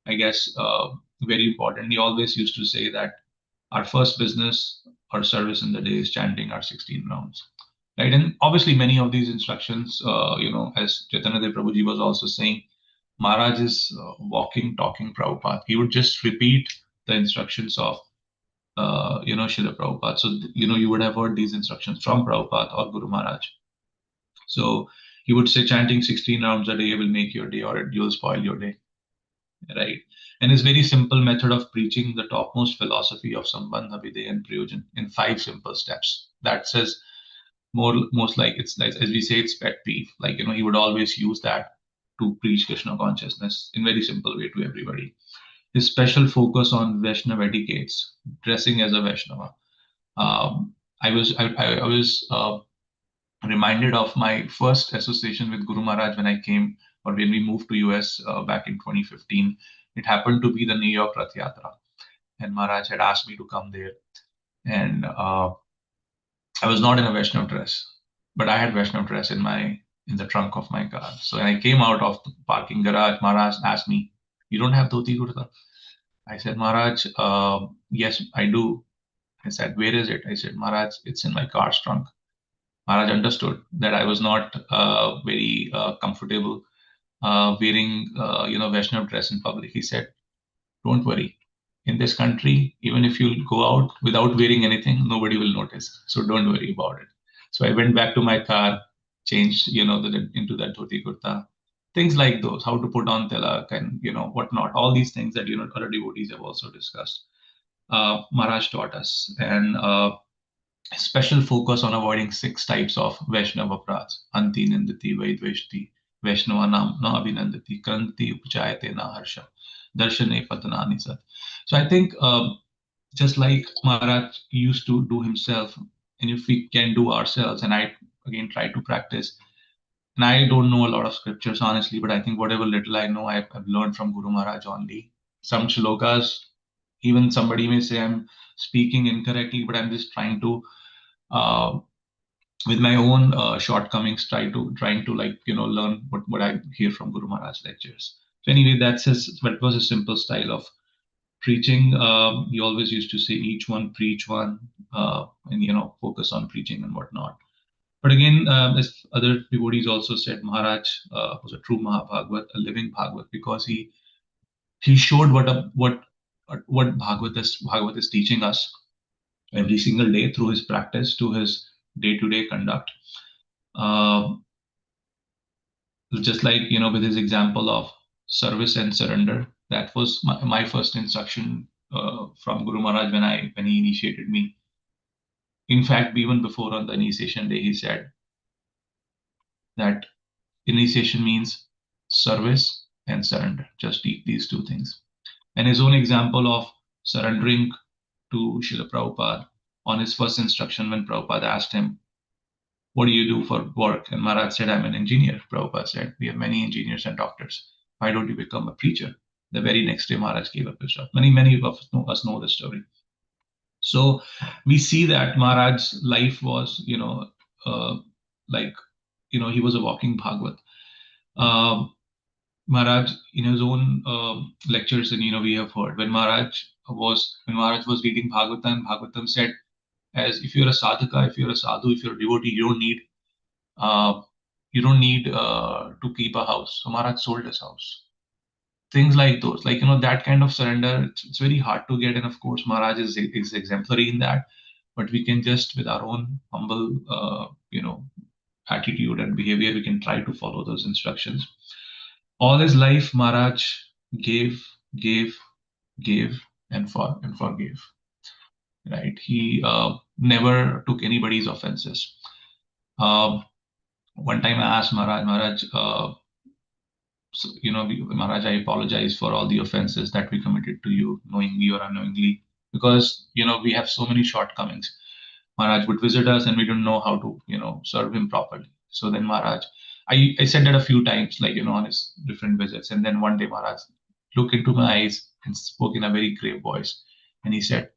U: I guess very important. He always used to say that our first business or service in the day is chanting our 16 rounds. Right, and obviously many of these instructions, as Chaitanya Prabhuji was also saying, Maharaj is walking, talking Prabhupada. He would just repeat the instructions of, Srila Prabhupada. So, you would have heard these instructions from Prabhupada or Guru Maharaj. So he would say, chanting 16 rounds a day will make your day, or you'll spoil your day. Right, and his very simple method of preaching the topmost philosophy of Sambandha, Videya, and Prayojan in 5 simple steps. That says, most like, it's like, as we say, it's pet peeve. Like, he would always use that to preach Krishna consciousness in very simple way to everybody. His special focus on Vaishnava etiquettes, dressing as a Vaishnava. I was reminded of my first association with Guru Maharaj when I came, or when we moved to US back in 2015. It happened to be the New York Rath Yatra, and Maharaj had asked me to come there. And I was not in a Vaishnav dress, but I had Vaishnav dress in the trunk of my car. So when I came out of the parking garage, Maharaj asked me, "You don't have dhoti kurta?" I said, "Maharaj, yes, I do." I said, "Where is it?" I said, "Maharaj, it's in my car's trunk." Maharaj understood that I was not very comfortable wearing, Vaishnav dress in public. He said, "Don't worry. In this country, even if you go out without wearing anything, nobody will notice. So don't worry about it." So I went back to my car, changed, into that dhoti kurta, things like those, how to put on tilak and, whatnot. All these things that, other devotees have also discussed. Maharaj taught us, and special focus on avoiding 6 types of Vaishnava aparadhs: Anti Nindati, Vaidveshti, Vaishnava Nam Na Abhinandati, Kranti Upachayate Na Harsha, Darshane Patanani Sat. So I think just like Maharaj used to do himself, and if we can do ourselves, and I again try to practice, and I don't know a lot of scriptures honestly, but I think whatever little I know, I've learned from Guru Maharaj only. Some shlokas, even somebody may say I'm speaking incorrectly, but I'm just trying to, with my own shortcomings, trying to learn what I hear from Guru Maharaj lectures. So anyway, that was a simple style of preaching. He always used to say, each one preach one, and focus on preaching and whatnot. But again, as other devotees also said, Maharaj was a true Mahabhagavat, a living Bhagavat, because he showed what Bhagavat is teaching us every single day through his practice, to his day-to-day conduct. Just like, with his example of service and surrender, that was my first instruction from Guru Maharaj when he initiated me. In fact, even before, on the initiation day, he said that initiation means service and surrender, just these 2 things. And his own example of surrendering to Srila Prabhupada on his first instruction, when Prabhupada asked him, "What do you do for work?" And Maharaj said, "I'm an engineer." Prabhupada said, "We have many engineers and doctors. Why don't you become a preacher?" The very next day, Maharaj gave up his job. Many of us know the story. So we see that Maharaj's life was, like, he was a walking Bhagavad. Maharaj, in his own lectures, and we have heard when Maharaj was reading Bhagavatam said, as if you're a sadhaka, if you're a sadhu, if you're a devotee, you don't need to keep a house. So Maharaj sold his house. Things like those, like that kind of surrender, it's very hard to get, and of course Maharaj is exemplary in that. But we can just, with our own humble, attitude and behavior, we can try to follow those instructions. All his life, Maharaj gave, and forgave. Right? He never took anybody's offenses. One time I asked Maharaj, Maharaj, I apologize for all the offenses that we committed to you, knowingly or unknowingly, because we have so many shortcomings. Maharaj would visit us and we don't know how to serve him properly. So then Maharaj, I said that a few times, like on his different visits, and then one day Maharaj looked into my eyes and spoke in a very grave voice, and he said,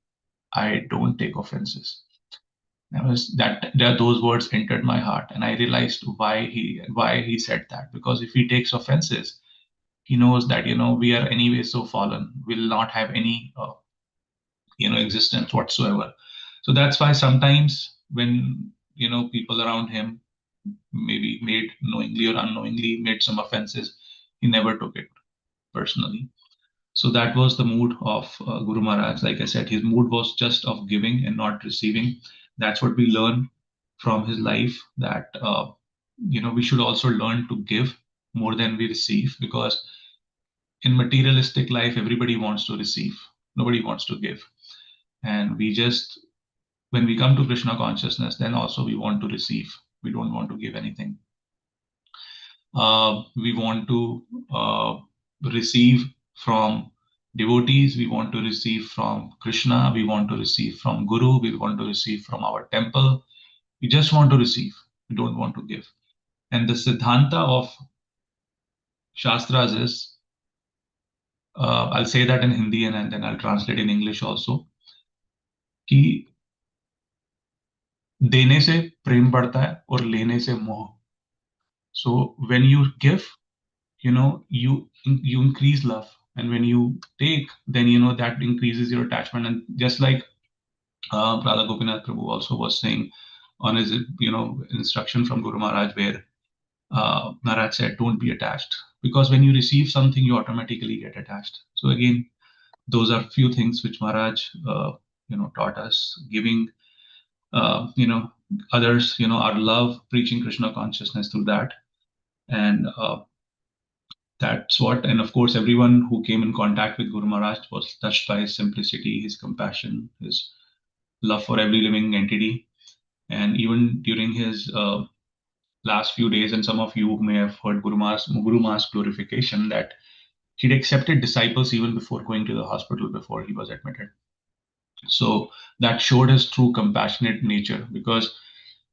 U: I don't take offenses. Those words entered my heart, and I realized why he said that. Because if he takes offenses, he knows that we are anyway so fallen, will not have any existence whatsoever. So that's why sometimes when people around him maybe made knowingly or unknowingly made some offenses, he never took it personally. So that was the mood of Guru Maharaj. Like I said, his mood was just of giving and not receiving. That's what we learn from his life, that we should also learn to give more than we receive, because in materialistic life everybody wants to receive, nobody wants to give. And when we come to Krishna consciousness, then also we want to receive, we don't want to give anything. We want to receive from devotees, we want to receive from Krishna, we want to receive from Guru, we want to receive from our temple. We just want to receive, we don't want to give. And the Siddhanta of Shastras is, I'll say that in Hindi and then I'll translate in English also, कि देने से प्रेम बढ़ता है और लेने से मोह. So when you give, you increase love, and when you take, then that increases your attachment. And just like Radha Gopinath Prabhu also was saying on his instruction from Guru Maharaj, where Maharaj said, don't be attached, because when you receive something, you automatically get attached. So again, those are few things which Maharaj taught us, giving others our love, preaching Krishna consciousness through that. And that's what, and of course, everyone who came in contact with Guru Maharaj was touched by his simplicity, his compassion, his love for every living entity. And even during his last few days, and some of you may have heard Guru Maharaj's glorification, that he'd accepted disciples even before going to the hospital, before he was admitted. So that showed his true compassionate nature, because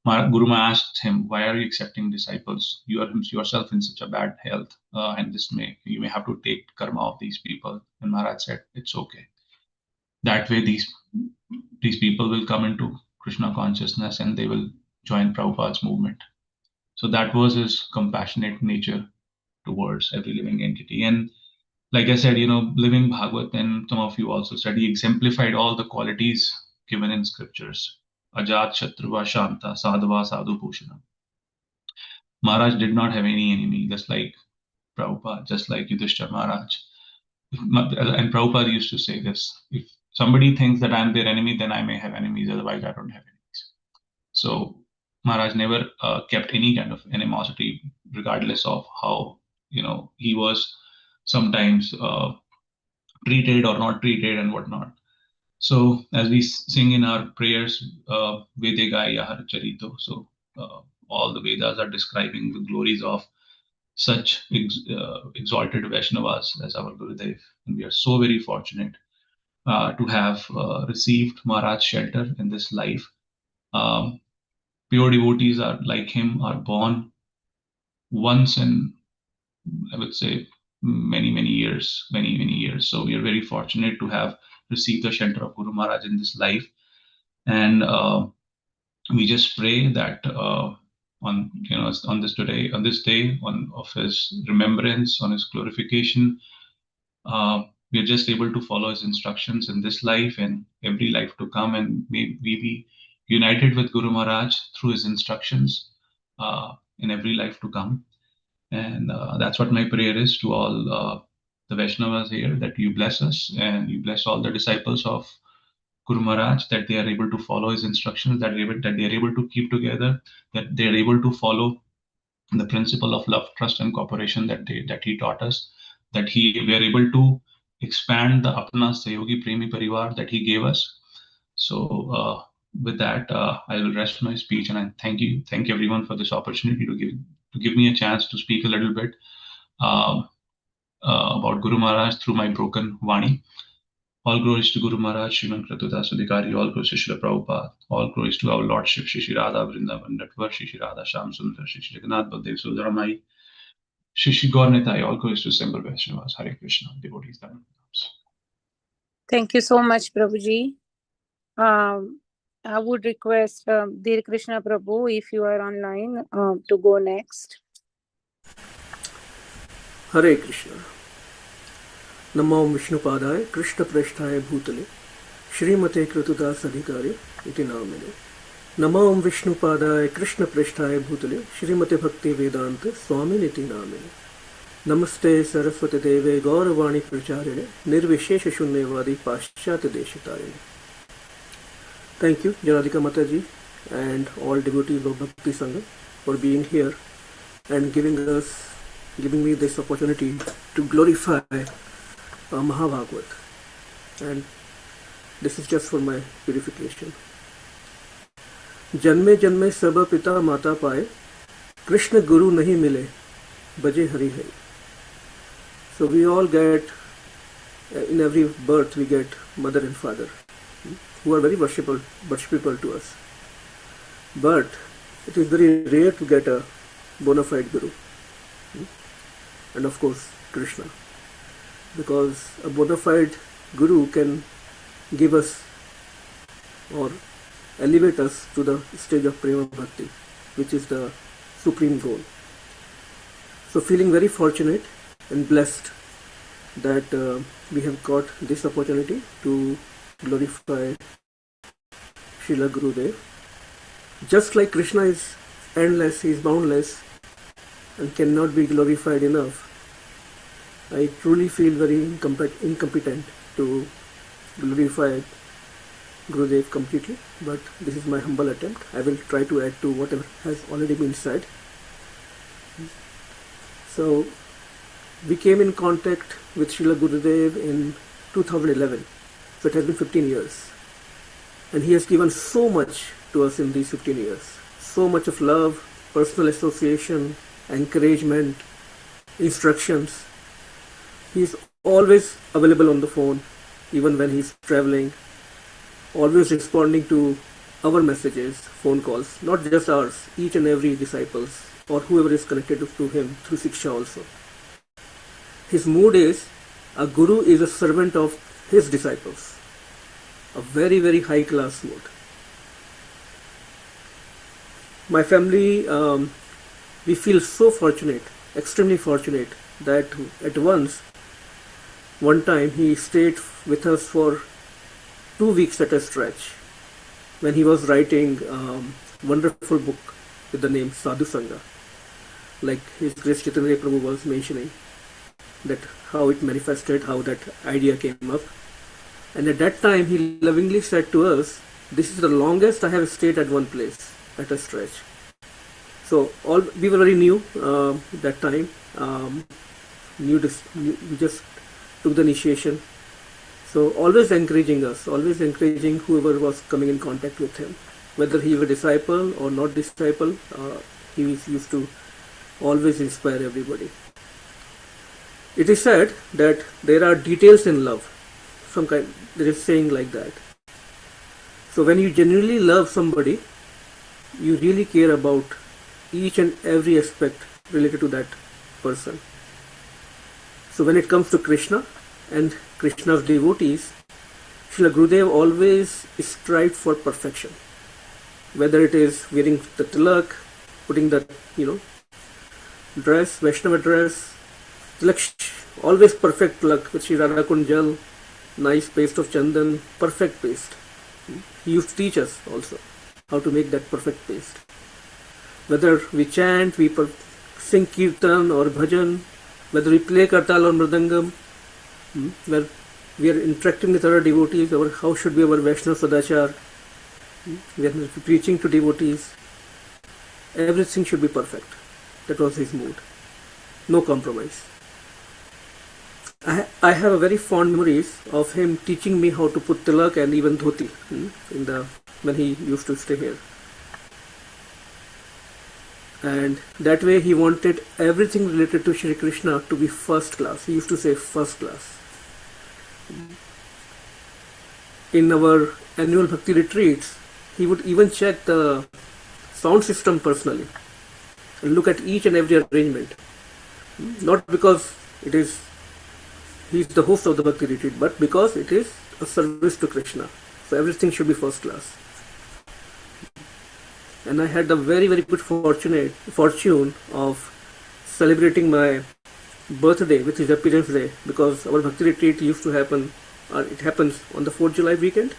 U: Guru Maharaj asked him, why are you accepting disciples? You are yourself in such a bad health, and you may have to take karma of these people. And Maharaj said, it's okay. That way these people will come into Krishna consciousness and they will join Prabhupada's movement. So that was his compassionate nature towards every living entity. And like I said, living Bhagavad, and some of you also said, he exemplified all the qualities given in scriptures. Ajat Shatruva Shanta Sadhava Sadhu Bhushana. Maharaj did not have any enemy, just like Prabhupada, just like Yudhishthira Maharaj. And Prabhupada used to say this: if somebody thinks that I'm their enemy, then I may have enemies, otherwise I don't have enemies. So Maharaj never kept any kind of animosity, regardless of how he was sometimes treated or not treated and whatnot. So as we sing in our prayers, Vedegaya Har Charito, so all the Vedas are describing the glories of such exalted Vaishnavas as our Gurudev. And we are so very fortunate to have received Maharaj's shelter in this life. Pure devotees are like him, are born once in, I would say, many years, many years. So we are very fortunate to have received the shelter of Guru Maharaj in this life, and we just pray that on this day of his remembrance, on his glorification, we are just able to follow his instructions in this life and every life to come, and may we be united with Guru Maharaj through his instructions in every life to come. And that's what my prayer is to all the Vaishnavas here, that you bless us and you bless all the disciples of Guru Maharaj, that they are able to follow his instructions, that they are able to keep together, that they are able to follow the principle of love, trust, and cooperation that he taught us, that we are able to expand the Apna Sayogi Premi Parivar that he gave us. So with that, I will rest my speech, and I thank everyone for this opportunity to give me a chance to speak a little bit about Guru Maharaj through my broken Vani. All glories to Guru Maharaj, Sriman Kratu Das Adhikari, all glories to Srila Prabhupada, all glories to our Lordship, Shri Radha Vrindavan Natvar, Shri Radha Sham Sundar, Shri Jagannath Baldev Sudaramai, Shri Gaur Nitai, all glories to Assemble Vaishnavas, Hare Krishna, devotees.
C: Thank you so much, Prabhuji. I would request Dear Krishna Prabhu, if you are online, to go next.
L: Hare Krishna. Namo Vishnupadaya Krishna Preshthaya Bhutale Shrimate Kratudas Adhikari iti namine. Namo Vishnupadaya Krishna Preshthaya Bhutale Shrimate Bhakti Vedanta Swami iti namine. Namaste Saraswati Deve Gauravani Pracharine Nirvishesha Shunyavadi Paschat Deshitarine. Thank you, Janadika Mataji and all devotees of Bhakti Sangha for being here and giving me this opportunity to glorify Mahabhagavad, and this is just for my purification. Janme janme sab pita mata paye, Krishna Guru nahi mile, baje hari hai. So we all get, in every birth we get mother and father, who are very worshipable to us. But it is very rare to get a bona fide Guru, and of course Krishna. Because a bona fide Guru can give us or elevate us to the stage of Prema Bhakti, which is the supreme goal. So feeling very fortunate and blessed that we have got this opportunity to glorify Srila Gurudev. Just like Krishna is endless, he is boundless and cannot be glorified enough, I truly feel very incompetent to glorify Gurudev completely, but this is my humble attempt. I will try to add to whatever has already been said. So, we came in contact with Srila Gurudev in 2011, so it has been 15 years. And he has given so much to us in these 15 years. So much of love, personal association, encouragement, instructions. He is always available on the phone, even when he is traveling, always responding to our messages, phone calls, not just ours, each and every disciples or whoever is connected to him through Siksha also. His mood is, a Guru is a servant of his disciples, a very, very high class mood. My family, we feel so fortunate, extremely fortunate, that at one time he stayed with us for 2 weeks at a stretch when he was writing a wonderful book with the name Sadhu Sangha, like His Grace Chaitanya Prabhu was mentioning, that how it manifested, how that idea came up. And at that time he lovingly said to us, this is the longest I have stayed at one place at a stretch. So we were very new that time, we just took the initiation. So always encouraging us, always encouraging whoever was coming in contact with him, whether he was a disciple or not disciple, he used to always inspire everybody. It is said that there are details in love, some kind, there is saying like that. So when you genuinely love somebody, you really care about each and every aspect related to that person. So when it comes to Krishna and Krishna's devotees, Srila Gurudev always strived for perfection. Whether it is wearing the tilak, putting the, dress, Vaishnava dress, tilak, always perfect tilak with Sri Radha Kunjal, nice paste of chandan, perfect paste. He used to teach us also how to make that perfect paste. Whether we chant, we sing kirtan or bhajan, whether we play kartal or mridangam, where we are interacting with other devotees, how should be our Vaishnava Sadachar, we are preaching to devotees, everything should be perfect. That was his mood. No compromise. I have a very fond memories of him teaching me how to put tilak and even dhoti when he used to stay here. And that way he wanted everything related to Shri Krishna to be first class. He used to say first class. In our annual bhakti retreats, he would even check the sound system personally and look at each and every arrangement. Not because he's the host of the bhakti retreat, but because it is a service to Krishna. So everything should be first class. And I had the very, very good fortune of celebrating my birthday with his appearance day, because our bhakti retreat used to happen, it happens on the 4th July weekend.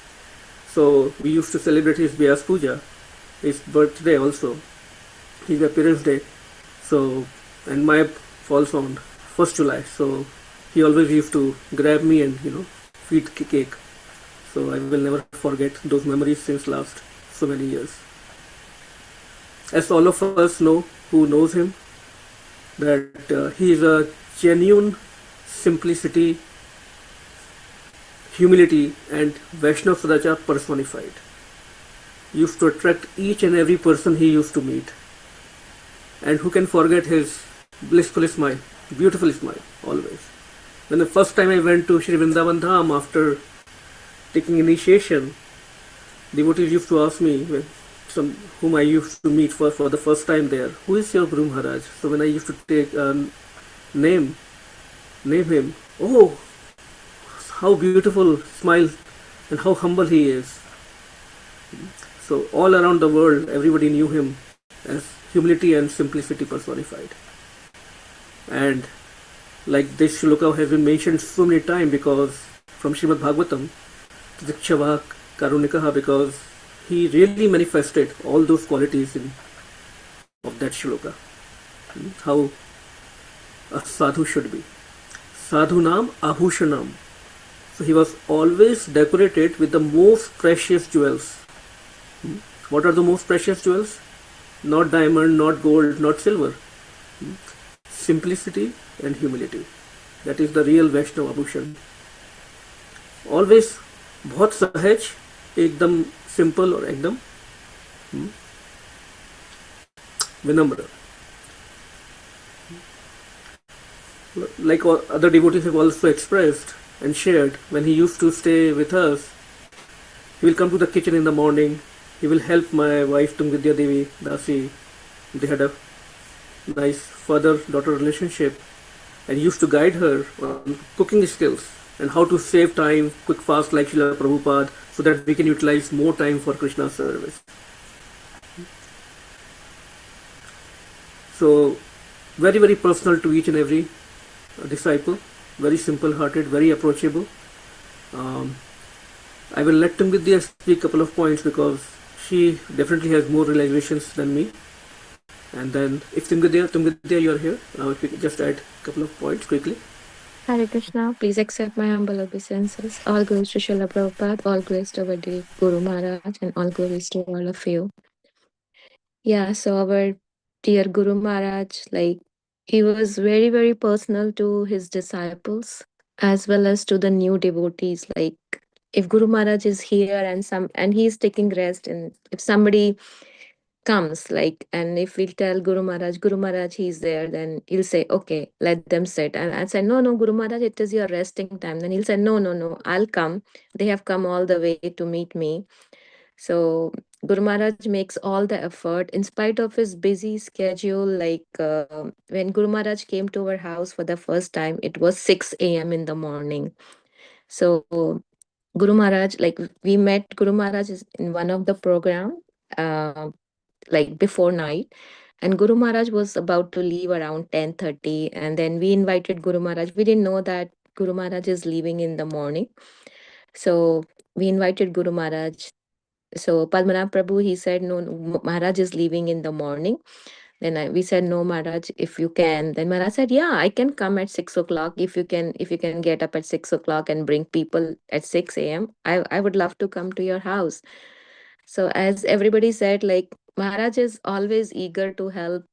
L: So we used to celebrate his Vyas Puja, his birthday also, his appearance day. So, and my falls on 1st July. So he always used to grab me and, feed cake. So I will never forget those memories since last so many years. As all of us know who knows him, that he is a genuine simplicity, humility and Vaishnava Sadachar personified. He used to attract each and every person he used to meet. And who can forget his blissful smile, beautiful smile, always. When the first time I went to Shri Vrindavan Dham after taking initiation, devotees used to ask me, whom I used to meet for the first time there, who is your Guru Maharaj? So when I used to take name him, oh, how beautiful smile and how humble he is. So all around the world, everybody knew him as humility and simplicity personified. And like this shloka has been mentioned so many times, because from Srimad Bhagavatam, Dikshava Karunikaha, because he really manifested all those qualities of that shloka. How a sadhu should be. Sadhunam Abhushanam. So he was always decorated with the most precious jewels. What are the most precious jewels? Not diamond, not gold, not silver. Simplicity and humility. That is the real Vaishnava Abhushan. Always बहुत सहज, एकदम simple और एकदम vinamra. Like other devotees have also expressed and shared, when he used to stay with us, he will come to the kitchen in the morning, he will help my wife Tungvidya Devi Dasi. They had a nice father-daughter relationship, and used to guide her on cooking skills and how to save time, quick fast like Srila Prabhupada, so that we can utilize more time for Krishna service. So very, very personal to each and every disciple, very simple-hearted, very approachable. I will let Tungvidya speak a couple of points, because she definitely has more realizations than me. And then if Tungvidya, you are here, if you could just add a couple of points quickly.
B: Hare Krishna, please accept my humble obeisances. All glories to Srila Prabhupada, all glories to our dear Guru Maharaj, and all glories to all of you. Yeah, so our dear Guru Maharaj, like, he was very, very personal to his disciples as well as to the new devotees. Like, if Guru Maharaj is here and he's taking rest, and if somebody comes, like, and if we tell Guru Maharaj he's there, then he'll say, okay, let them sit. And I say, no, Guru Maharaj, it is your resting time. Then he'll say, no, I'll come. They have come all the way to meet me. So Guru Maharaj makes all the effort in spite of his busy schedule. Like when Guru Maharaj came to our house for the first time, it was 6 a.m. in the morning. So Guru Maharaj, like we met Guru Maharaj in one of the program, uh, like before night, and Guru Maharaj was about to leave around 10:30, and then we invited Guru Maharaj. We didn't know that Guru Maharaj is leaving in the morning, so we invited Guru Maharaj. So Padmanabh Prabhu, he said, no, no, Maharaj is leaving in the morning. Then we said, no, Maharaj, if you can. Then Maharaj said, yeah, I can come at 6 o'clock. If you can get up at 6 o'clock and bring people at 6 a.m., I would love to come to your house. So as everybody said, like Maharaj is always eager to help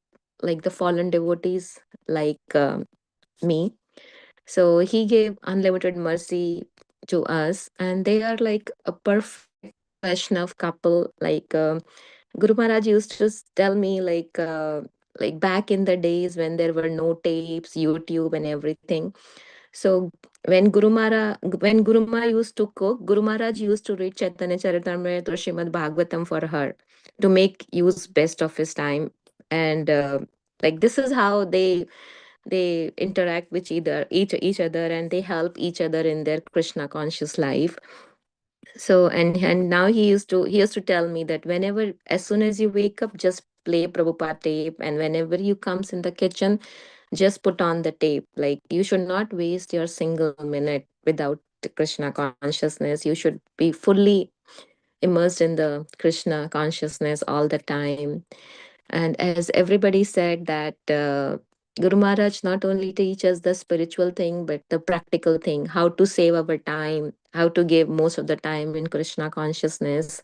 B: like the fallen devotees like me. So he gave unlimited mercy to us, and they are like a perfect Vaishnav couple. Like Guru Maharaj used to tell me like back in the days when there were no tapes, YouTube, and everything. So when Guru Ma used to cook, Guru Maharaj used to read Chaitanya Charitamrita or Srimad Bhagavatam for her to make use best of his time. And like this is how they interact with each other, and they help each other in their Krishna conscious life. So and now he used to tell me that whenever, as soon as you wake up, just play Prabhupada tape, and whenever you comes in the kitchen, just put on the tape. Like you should not waste your single minute without the Krishna consciousness. You should be fully immersed in the Krishna consciousness all the time. And as everybody said that Guru Maharaj not only teaches the spiritual thing, but the practical thing, how to save our time, how to give most of the time in Krishna consciousness,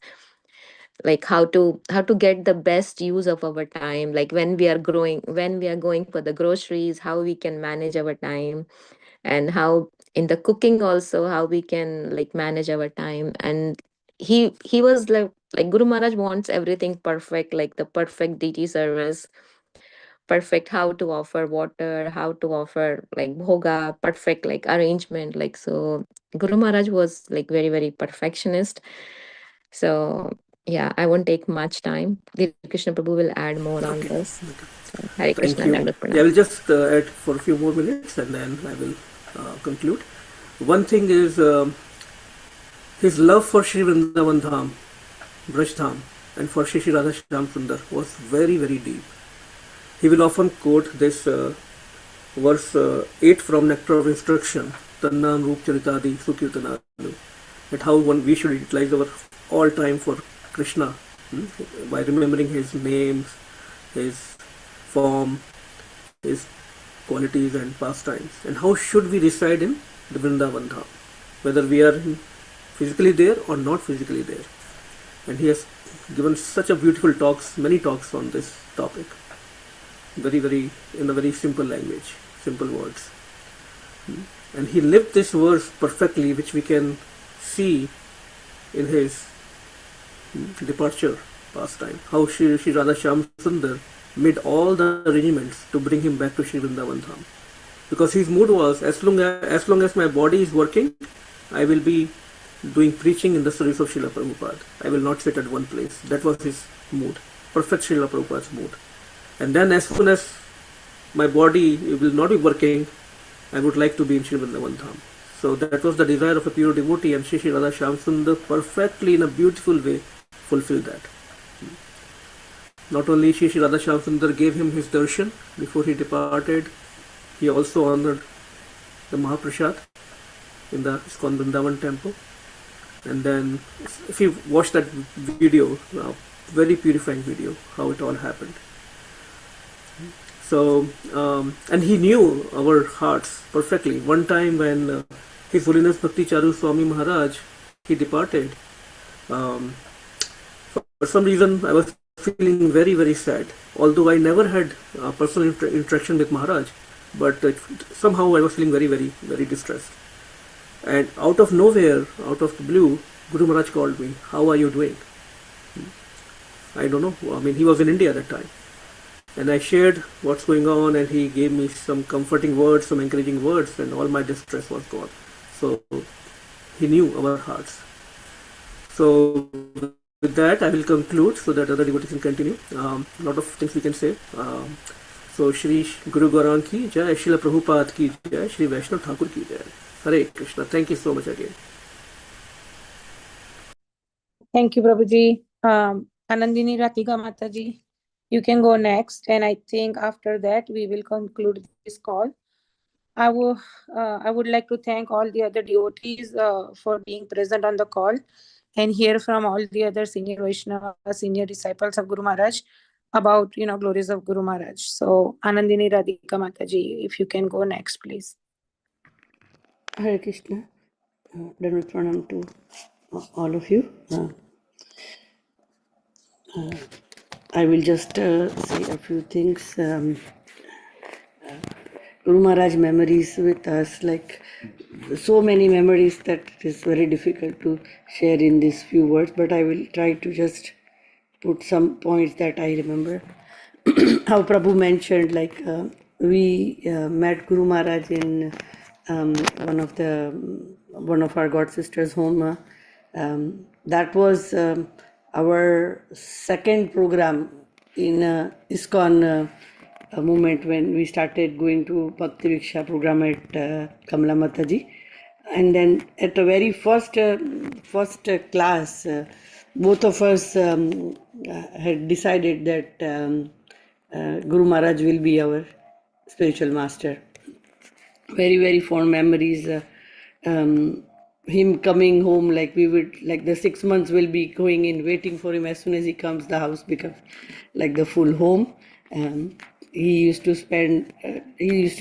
B: like how to get the best use of our time, like when we are going for the groceries, how we can manage our time, and how in the cooking also how we can like manage our time. And he was like Guru Maharaj wants everything perfect, like the perfect deity service, perfect how to offer water, how to offer like bhoga, perfect like arrangement. Like so Guru Maharaj was like very, very perfectionist. So yeah, I won't take much time. The Krishna Prabhu will add more on
L: Okay.
B: this. So Hare
L: Thank
B: Krishna,
L: you.
B: Dandavat
L: Yeah, I
B: Pranam.
L: will just add for a few more minutes and then I will conclude. One thing is his love for Sri Vrindavan Dham, Braj Dham, and for Shri Shri Radha Shyam Sundar was very, very deep. He will often quote this verse 8 from Nectar of Instruction, Tannam Roop Charitadi Sukirtanadu, that how we should utilize our all time for Krishna by remembering his names, his form, his qualities and pastimes, and how should we reside in the Vrindavan Dham, whether we are physically there or not physically there. And he has given such a beautiful talks, many talks on this topic, very, very in a very simple language, simple words. And he lived this verse perfectly, which we can see in his departure pastime. How Shri Radha Shyam Sundar made all the arrangements to bring him back to Sri Vrindavan Dham. Because his mood was, as long as my body is working, I will be doing preaching in the service of Srila Prabhupada. I will not sit at one place. That was his mood. Perfect Srila Prabhupada's mood. And then as soon as my body will not be working, I would like to be in Sri Vrindavan Dham. So that was the desire of a pure devotee, and Shri Shri Radha Shyam Sundar perfectly in a beautiful way fulfilled that. Not only Shri Shri Radha Shyam Sundar gave him his darshan before he departed, he also honored the Mahaprasad in the ISKCON Vrindavan temple. And then if you watch that video, very purifying video, how it all happened. So, and he knew our hearts perfectly. One time when His Holiness Bhakti Charu Swami Maharaj, he departed, for some reason I was feeling very, very sad. Although I never had personal interaction with Maharaj, but somehow I was feeling very, very, very distressed. And out of nowhere, out of the blue, Guru Maharaj called me. How are you doing? I don't know. I mean, he was in India at that time. And I shared what's going on, and he gave me some comforting words, some encouraging words, and all my distress was gone. So he knew our hearts. So with that, I will conclude so that other devotees can continue. A lot of things we can say. So, Shri Guru Gaurang ki jai, Srila Prabhupada ki jai, Shri Vaishnav Thakur ki jai. Hare Krishna. Thank you so much again.
C: Thank you, Prabhuji. Anandini Ratika Mataji, you can go next. And I think after that, we will conclude this call. I would like to thank all the other devotees for being present on the call and hear from all the other senior Vaishnava, senior disciples of Guru Maharaj about, glories of Guru Maharaj. So, Anandini Radhika Mataji, if you can go next, please.
G: Hare Krishna. Dandavat Pranam to all of you. I will just say a few things. Guru Maharaj memories with us, like so many memories that it is very difficult to share in these few words, but I will try to just put some points that I remember. How Prabhu mentioned, like we met Guru Maharaj in one of our god sisters' home. That was our second program in ISKCON movement when we started going to Bhakti Viksha program at Kamala Mataji. And then at the very first class, both of us had decided that Guru Maharaj will be our spiritual master. Very, very fond memories. Him coming home, like we would, like the 6 months will be going in, waiting for him. As soon as he comes, the house becomes like the full home. He used to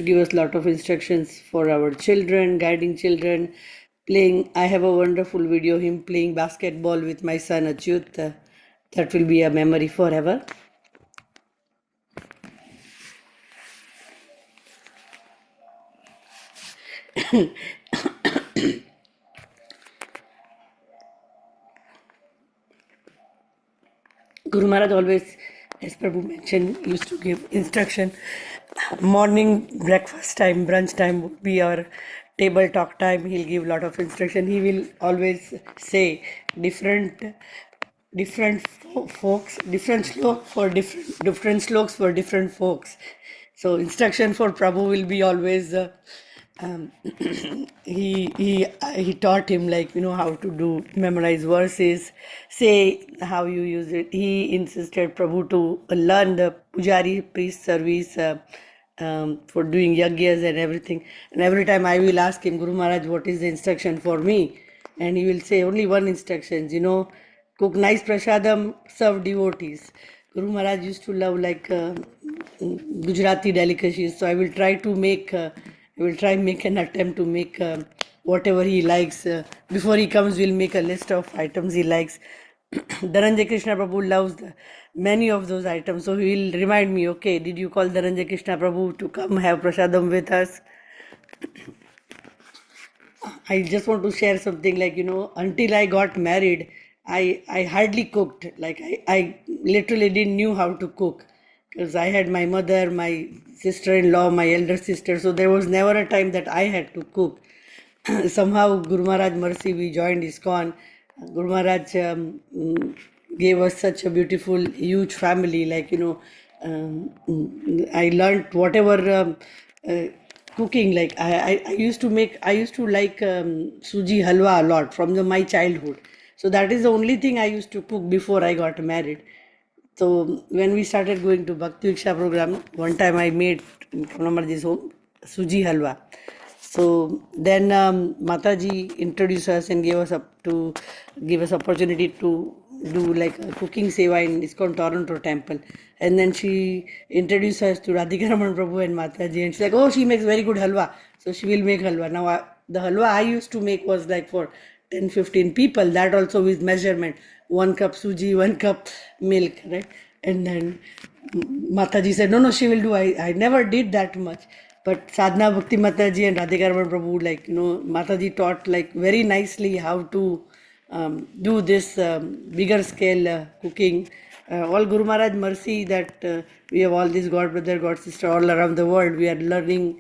G: give us a lot of instructions for our children, guiding children, playing. I have a wonderful video of him playing basketball with my son Achyut. That will be a memory forever. Guru Maharaj always, as Prabhu mentioned, used to give instruction. Morning breakfast time, brunch time would be our table talk time. He'll give a lot of instruction. He will always say different folks, different sloks for different folks. So instruction for Prabhu will be always he taught him, like, how to do memorize verses, say how you use it. He insisted Prabhu to learn the pujari priest service for doing yagyas and everything. And every time I will ask him, Guru Maharaj, what is the instruction for me? And he will say only one instruction, cook nice prasadam, serve devotees. Guru Maharaj used to love like Gujarati delicacies, so I will try make an attempt to make whatever he likes. Before he comes, we'll make a list of items he likes. Dhananjay Krishna Prabhu loves many of those items, so he will remind me, okay, did you call Dhananjay Krishna Prabhu to come have prasadam with us? I just want to share something, like, until I got married, I hardly cooked. Like, I literally didn't knew how to cook, because I had my mother, my sister-in-law, my elder sister, so there was never a time that I had to cook. Somehow, Guru Maharaj Mercy, we joined ISKCON. Guru Maharaj gave us such a beautiful, huge family. Like, I learned whatever cooking. Like, I used to like suji halwa a lot from my childhood. So that is the only thing I used to cook before I got married. So when we started going to Bhakti Viksha program, one time I made in Kamalamarji's home suji halwa. So then Mataji introduced us and gave us opportunity to do like a cooking seva in ISKCON Toronto temple. And then she introduced us to Radhika Raman Prabhu and Mataji, and she's like, oh, she makes very good halwa, so she will make halwa. Now the halwa I used to make was like for 10-15 people, that also with measurement, 1 cup suji, 1 cup milk, right? And then Mataji said, no, she will do. I never did that much. But Sadhana Bhakti Mataji and Radhika Raman Prabhu, like, Mataji taught like very nicely how to do this bigger scale cooking. All Guru Maharaj Mercy that we have all these God brother, God sister all around the world. We are learning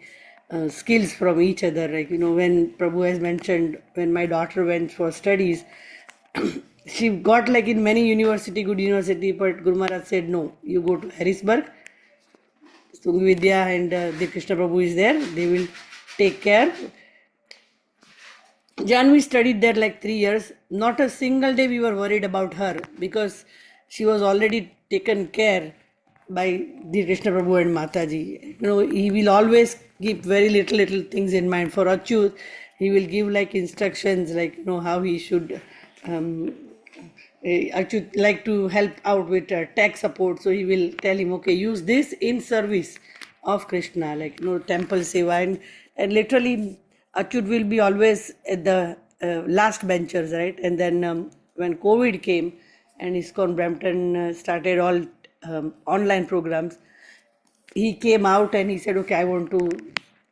G: skills from each other. Like, when Prabhu has mentioned, when my daughter went for studies, she got like in many university, good university, but Guru Maharaj said, no, you go to Harrisburg. Sungi Vidya and the Krishna Prabhu is there. They will take care. Janvi studied there like 3 years. Not a single day we were worried about her because she was already taken care by the Krishna Prabhu and Mataji. You know, he will always keep very little things in mind. For Achyut, he will give like instructions, like, you know, how he should actually like to help out with tech support. So he will tell him, okay, use this in service of Krishna, like, you know, temple seva. And literally, Achyut will be always at the last benchers, right? And then when COVID came and ISKCON Brampton started all online programs, he came out and he said, okay, I want to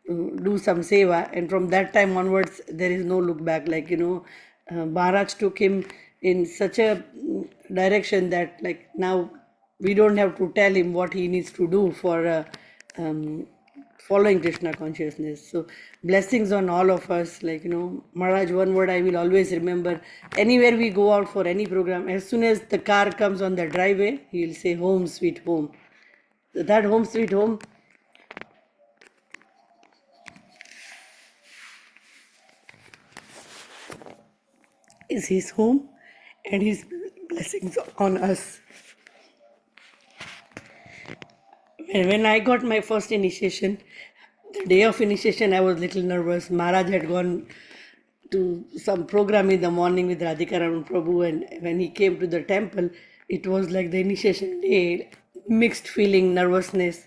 G: do some seva. And from that time onwards, there is no look back. Like, you know, Maharaj took him in such a direction that, like, now we don't have to tell him what he needs to do for um, following Krishna consciousness. So blessings on all of us. Like, you know, Maharaj, one word I will always remember. Anywhere we go out for any program, as soon as the car comes on the driveway, he'll say, home sweet home. So that home sweet home is his home and his blessings on us. When I got my first initiation, the day of initiation, I was a little nervous. Maharaj had gone to some program in the morning with Adhikari and Prabhu, and when he came to the temple, it was like the initiation day, mixed feeling, nervousness.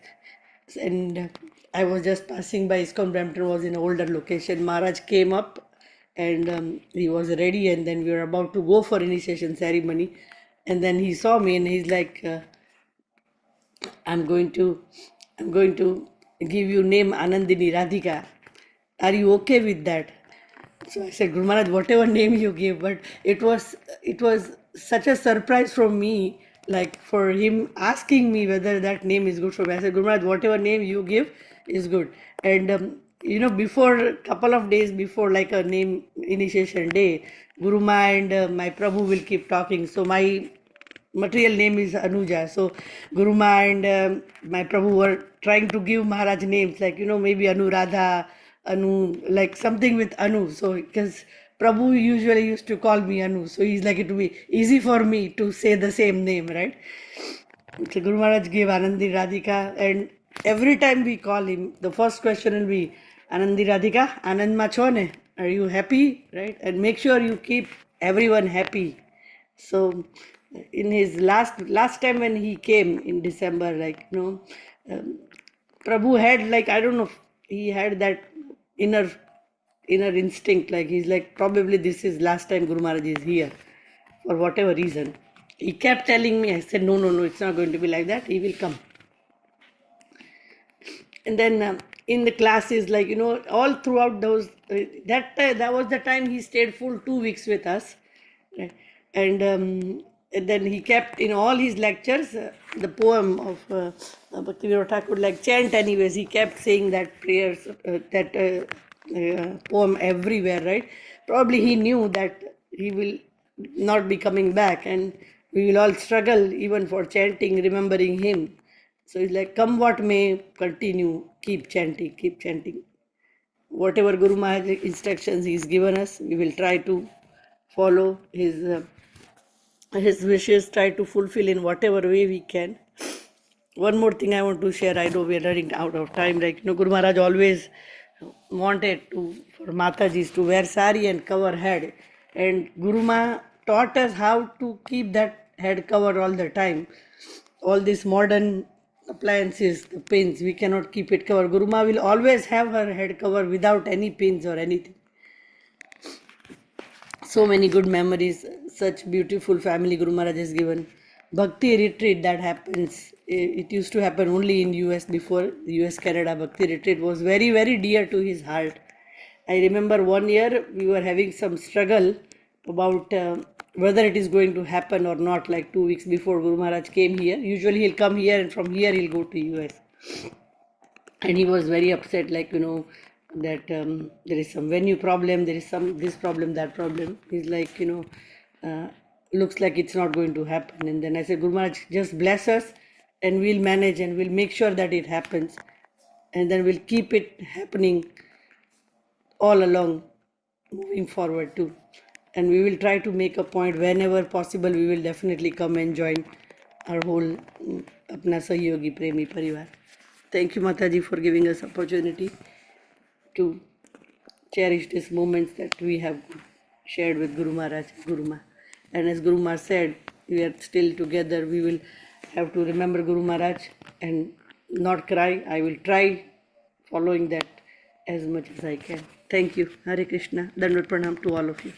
G: And I was just passing by. ISKCON Brampton was in an older location. Maharaj came up and he was ready, and then we were about to go for initiation ceremony. And then he saw me and he's like, I'm going to give you name Anandini Radhika. Are you okay with that? So I said, Guru Maharaj, whatever name you give, but it was such a surprise from me, like for him asking me whether that name is good for me. I said, Guru Maharaj, whatever name you give is good. And you know, before a couple of days before, like a name initiation day, Guru Ma and my Prabhu will keep talking. So my material name is Anuja. So Guruma and my Prabhu were trying to give Maharaj names, like, you know, maybe Anuradha, Anu, like something with Anu. So because Prabhu usually used to call me Anu, so he's like, it will be easy for me to say the same name, right? So Guru Maharaj gave Anandi Radhika, and every time we call him, the first question will be, Anandi Radhika, Anand Machone, are you happy? Right? And make sure you keep everyone happy. So in his last time when he came in December, like, you know, Prabhu had, like, I don't know, he had that inner instinct, like he's like, probably this is last time Guru Maharaj is here for whatever reason. He kept telling me. I said, no, it's not going to be like that. He will come. And then in the classes, like, you know, all throughout those, that was the time he stayed full 2 weeks with us. Right? And then he kept in all his lectures the poem of Bhaktivinoda Thakur, like chant anyways. He kept saying that prayers, poem everywhere, right? Probably he knew that he will not be coming back, and we will all struggle even for chanting, remembering him. So it's like, come what may, continue, keep chanting, keep chanting. Whatever Guru Maharaj instructions he's given us, we will try to follow his wishes, try to fulfill in whatever way we can. One more thing I want to share. I know we are running out of time. Like, you know, Guru Maharaj always wanted for Matajis to wear sari and cover head. And Guru Ma taught us how to keep that head covered all the time. All these modern appliances, the pins, we cannot keep it covered. Guru Ma will always have her head covered without any pins or anything. So many good memories, such beautiful family Guru Maharaj has given. Bhakti retreat that happens, it used to happen only in US before. US Canada Bhakti retreat was very, very dear to his heart. I remember one year we were having some struggle about whether it is going to happen or not, like 2 weeks before Guru Maharaj came here. Usually he'll come here and from here he'll go to US. And he was very upset, like, you know, that there is some venue problem, there is some this problem, that problem. He's like, you know, looks like it's not going to happen. And then I said, Guru Maharaj, just bless us and we'll manage and we'll make sure that it happens. And then we'll keep it happening all along, moving forward too. And we will try to make a point whenever possible. We will definitely come and join our whole apna Sahiyogi Premi Parivar. Thank you, Mataji, for giving us opportunity to cherish these moments that we have shared with Guru Maharaj, Guru Ma. And as Guru Ma said, we are still together. We will have to remember Guru Maharaj and not cry. I will try following that as much as I can. Thank you. Hare Krishna. Dandavat Pranam to all of you.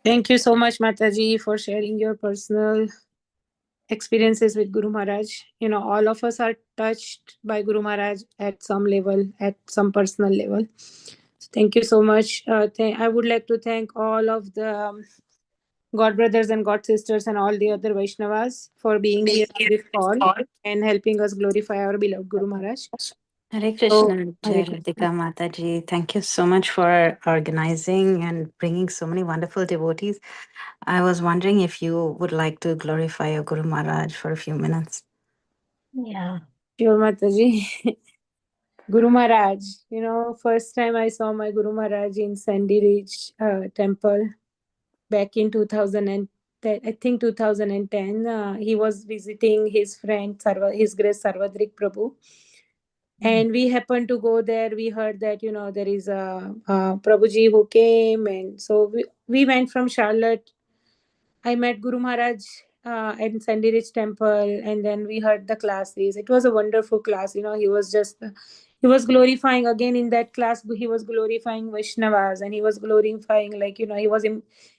C: Thank you so much, Mataji, for sharing your personal experiences with Guru Maharaj. All of us are touched by Guru Maharaj at some level, at some personal level. So thank you so much. I would like to thank all of the God brothers and God sisters and all the other Vaishnavas for being here on this call and helping us glorify our beloved Guru Maharaj.
H: Hare
C: So,
H: Krishna, Jai Radhika Mataji. Thank you so much for organizing and bringing so many wonderful devotees. I was wondering if you would like to glorify your Guru Maharaj for a few minutes.
C: Yeah. Sure, Mataji. Guru Maharaj, first time I saw my Guru Maharaj in Sandy Ridge temple back in 2010, I think 2010. He was visiting his friend, His Grace Sarvadrik Prabhu. And we happened to go there. We heard that, there is a Prabhuji who came. And so we went from Charlotte. I met Guru Maharaj at Sandy Ridge Temple, and then we heard the classes. It was a wonderful class. He was glorifying again in that class. He was glorifying Vaishnavas, and he was glorifying,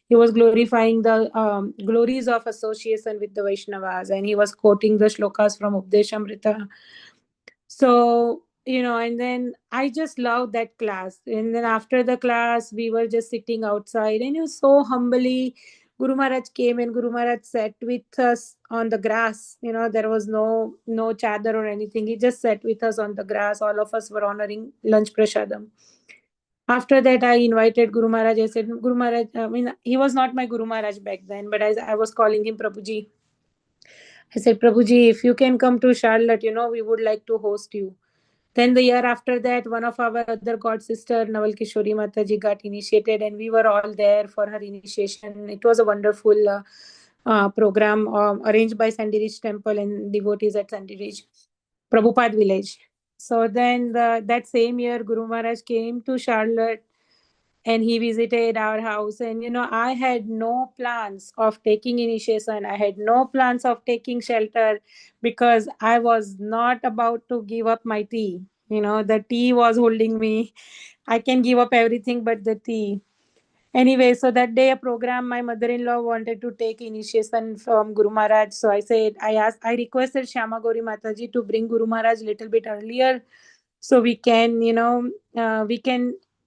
C: he was glorifying the glories of association with the Vaishnavas, and he was quoting the shlokas from Updeshamrita. So, and then I just loved that class. And then after the class, we were just sitting outside, and so humbly, Guru Maharaj came and Guru Maharaj sat with us on the grass. There was no chadar or anything. He just sat with us on the grass. All of us were honoring lunch prasadam. After that, I invited Guru Maharaj. I said, Guru Maharaj, he was not my Guru Maharaj back then, but I was calling him Prabhuji. I said, Prabhuji, if you can come to Charlotte, we would like to host you. Then the year after that, one of our other god sister, Naval Kishori Mataji, got initiated, and we were all there for her initiation. It was a wonderful program arranged by Sandy Ridge Temple and devotees at Sandy Ridge, Prabhupada village. So then that same year, Guru Maharaj came to Charlotte and he visited our house. And, I had no plans of taking initiation. I had no plans of taking shelter because I was not about to give up my tea. The tea was holding me. I can give up everything but the tea. Anyway, so that day a program, my mother-in-law wanted to take initiation from Guru Maharaj. So I requested Shyama Gauri Mataji to bring Guru Maharaj little bit earlier so we can,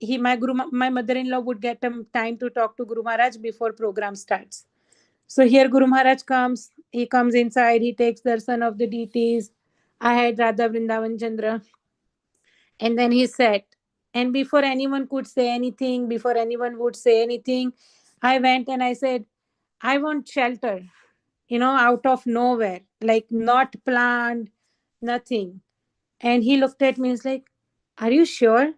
C: my mother-in-law would get time to talk to Guru Maharaj before program starts. So here Guru Maharaj comes, he comes inside, he takes darshan of the deities. I had Radha Vrindavan Chandra. And then he sat. And before anyone could say anything, before anyone would say anything, I went and I said, I want shelter, out of nowhere, like not planned, nothing. And he looked at me and was like, are you sure?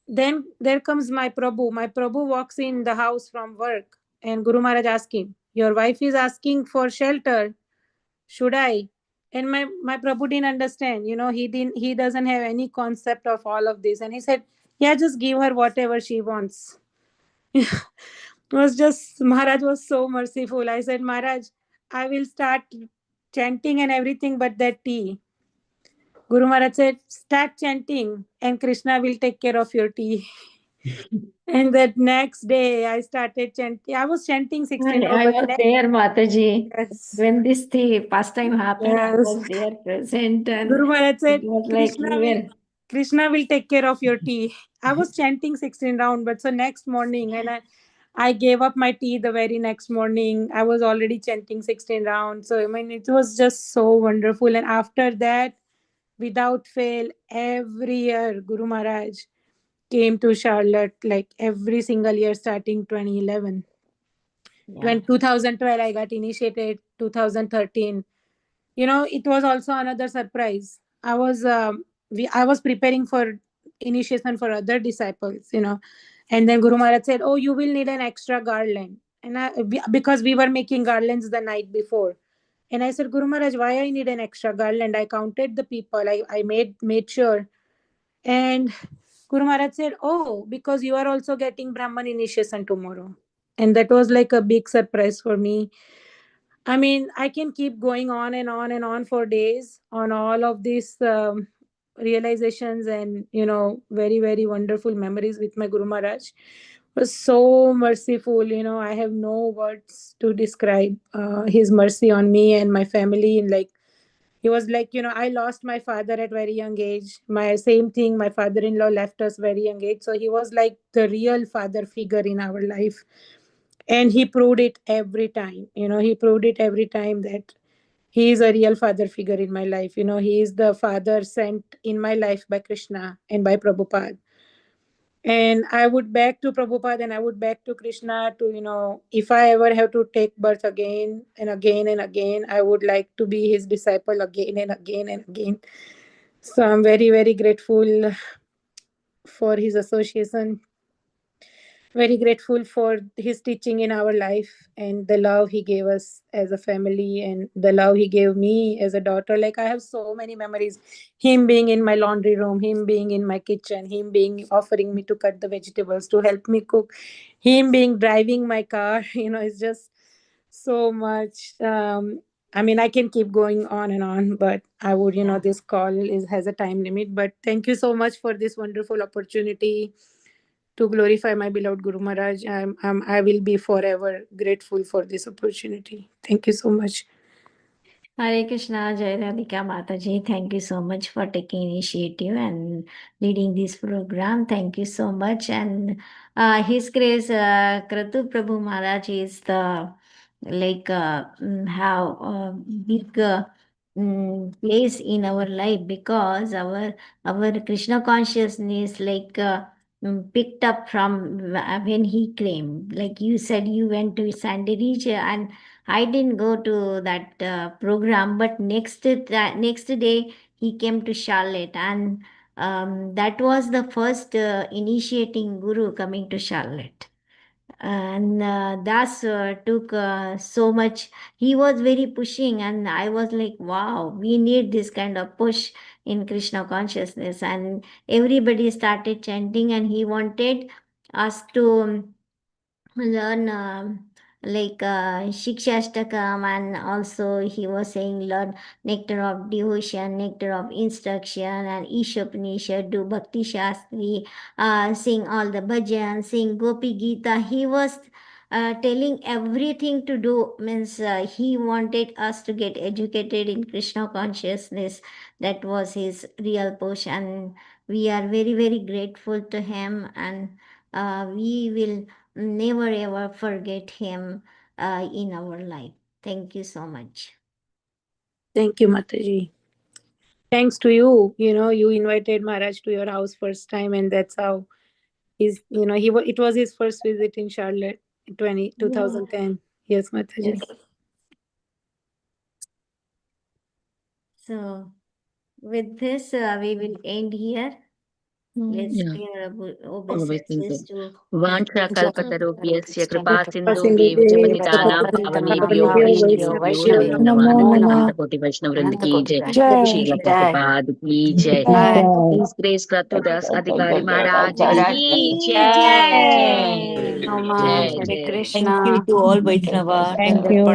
C: Then there comes my Prabhu. My Prabhu walks in the house from work, and Guru Maharaj asked him, your wife is asking for shelter. Should I? And my Prabhu didn't understand. He doesn't have any concept of all of this. And he said, yeah, just give her whatever she wants. It was just, Maharaj was so merciful. I said, Maharaj, I will start chanting and everything but that tea. Guru Maharaj said, start chanting and Krishna will take care of your tea. And that next day I started chanting. I was chanting 16
B: I was there, Mataji.
C: Yes.
B: When this pastime happened, I
C: Yes.
B: was there present, and
C: Guru Maharaj said,
B: it was like
C: Krishna will take care of your tea. I was chanting 16 round, but so next morning, and I gave up my tea the very next morning. I was already chanting 16 rounds. So, it was just so wonderful. And after that, without fail, every year, Guru Maharaj came to Charlotte, like every single year starting 2011. When 2012 I got initiated, 2013, it was also another surprise. I was preparing for initiation for other disciples, and then Guru Maharaj said, "Oh, you will need an extra garland." And because we were making garlands the night before, and I said, "Guru Maharaj, why I need an extra garland?" I counted the people. I made sure, and Guru Maharaj said, "Oh, because you are also getting Brahman initiation tomorrow." And that was like a big surprise for me. I mean, I can keep going on and on and on for days on all of these realizations and, very, very wonderful memories with my Guru Maharaj. Was so merciful. I have no words to describe his mercy on me and my family. And like, he was like, I lost my father at very young age. My same thing, my father-in-law left us very young age. So he was like the real father figure in our life. And he proved it every time. He proved it every time that he is a real father figure in my life. He is the father sent in my life by Krishna and by Prabhupada. And I would beg to Prabhupada and I would beg to Krishna to, if I ever have to take birth again and again and again, I would like to be his disciple again and again and again. So I'm very, very grateful for his association, very grateful for his teaching in our life and the love he gave us as a family and the love he gave me as a daughter. Like, I have so many memories, him being in my laundry room, him being in my kitchen, him being offering me to cut the vegetables, to help me cook, him being driving my car. It's just so much. I mean, I can keep going on and on, but I would, this call has a time limit. But thank you so much for this wonderful opportunity to glorify my beloved Guru Maharaj. I will be forever grateful for this opportunity. Thank you so much.
E: Hare Krishna, Jai Radhika Mataji. Thank you so much for taking initiative and leading this program. Thank you so much. And His Grace Kratu Prabhu Maharaj is the have a big place in our life because our Krishna consciousness picked up from when he came. Like you said, you went to Sandalij and I didn't go to that program, but next day he came to Charlotte, and that was the first initiating guru coming to Charlotte. And Das took so much. He was very pushing, and I was like, wow, we need this kind of push in Krishna consciousness. And everybody started chanting, and he wanted us to learn Shikshashtakam, and also he was saying learn nectar of devotion, nectar of instruction, and Ishopanishad, do Bhakti Shastri, sing all the bhajans, sing Gopi Gita. He was telling everything to do, means he wanted us to get educated in Krishna consciousness. That was his real push, and we are very, very grateful to him, and we will never ever forget him in our life. Thank you so much.
C: Thank you, Mataji. Thanks to you. You invited Maharaj to your house first time, and that's how it was his first visit in Charlotte, 2010. Yes, Mataji.
E: Yes. So, with this, we will end here. Let's
A: Yeah.
E: pay our
A: Obeisances.
E: obeisances to
A: Vancha kalpatarubhyasya kripa
C: Sindhu
A: sindhubhi vijapatitanam pavanebhyo vaishnavebhyo namo namah
N: Namo Nama.
A: Ananta Koti Vaishnava Vrinda ki jai.
N: Jai.
A: Srila Prabhupada ki jai.
N: Jai.
A: His Grace Kratu Das Adhikari Maharaj ki
E: Ki
A: jai.
E: Jai.
A: Jai
H: Hare
A: Jai.
H: Krishna.
J: Thank you to all Vaishnava.
I: Thank you.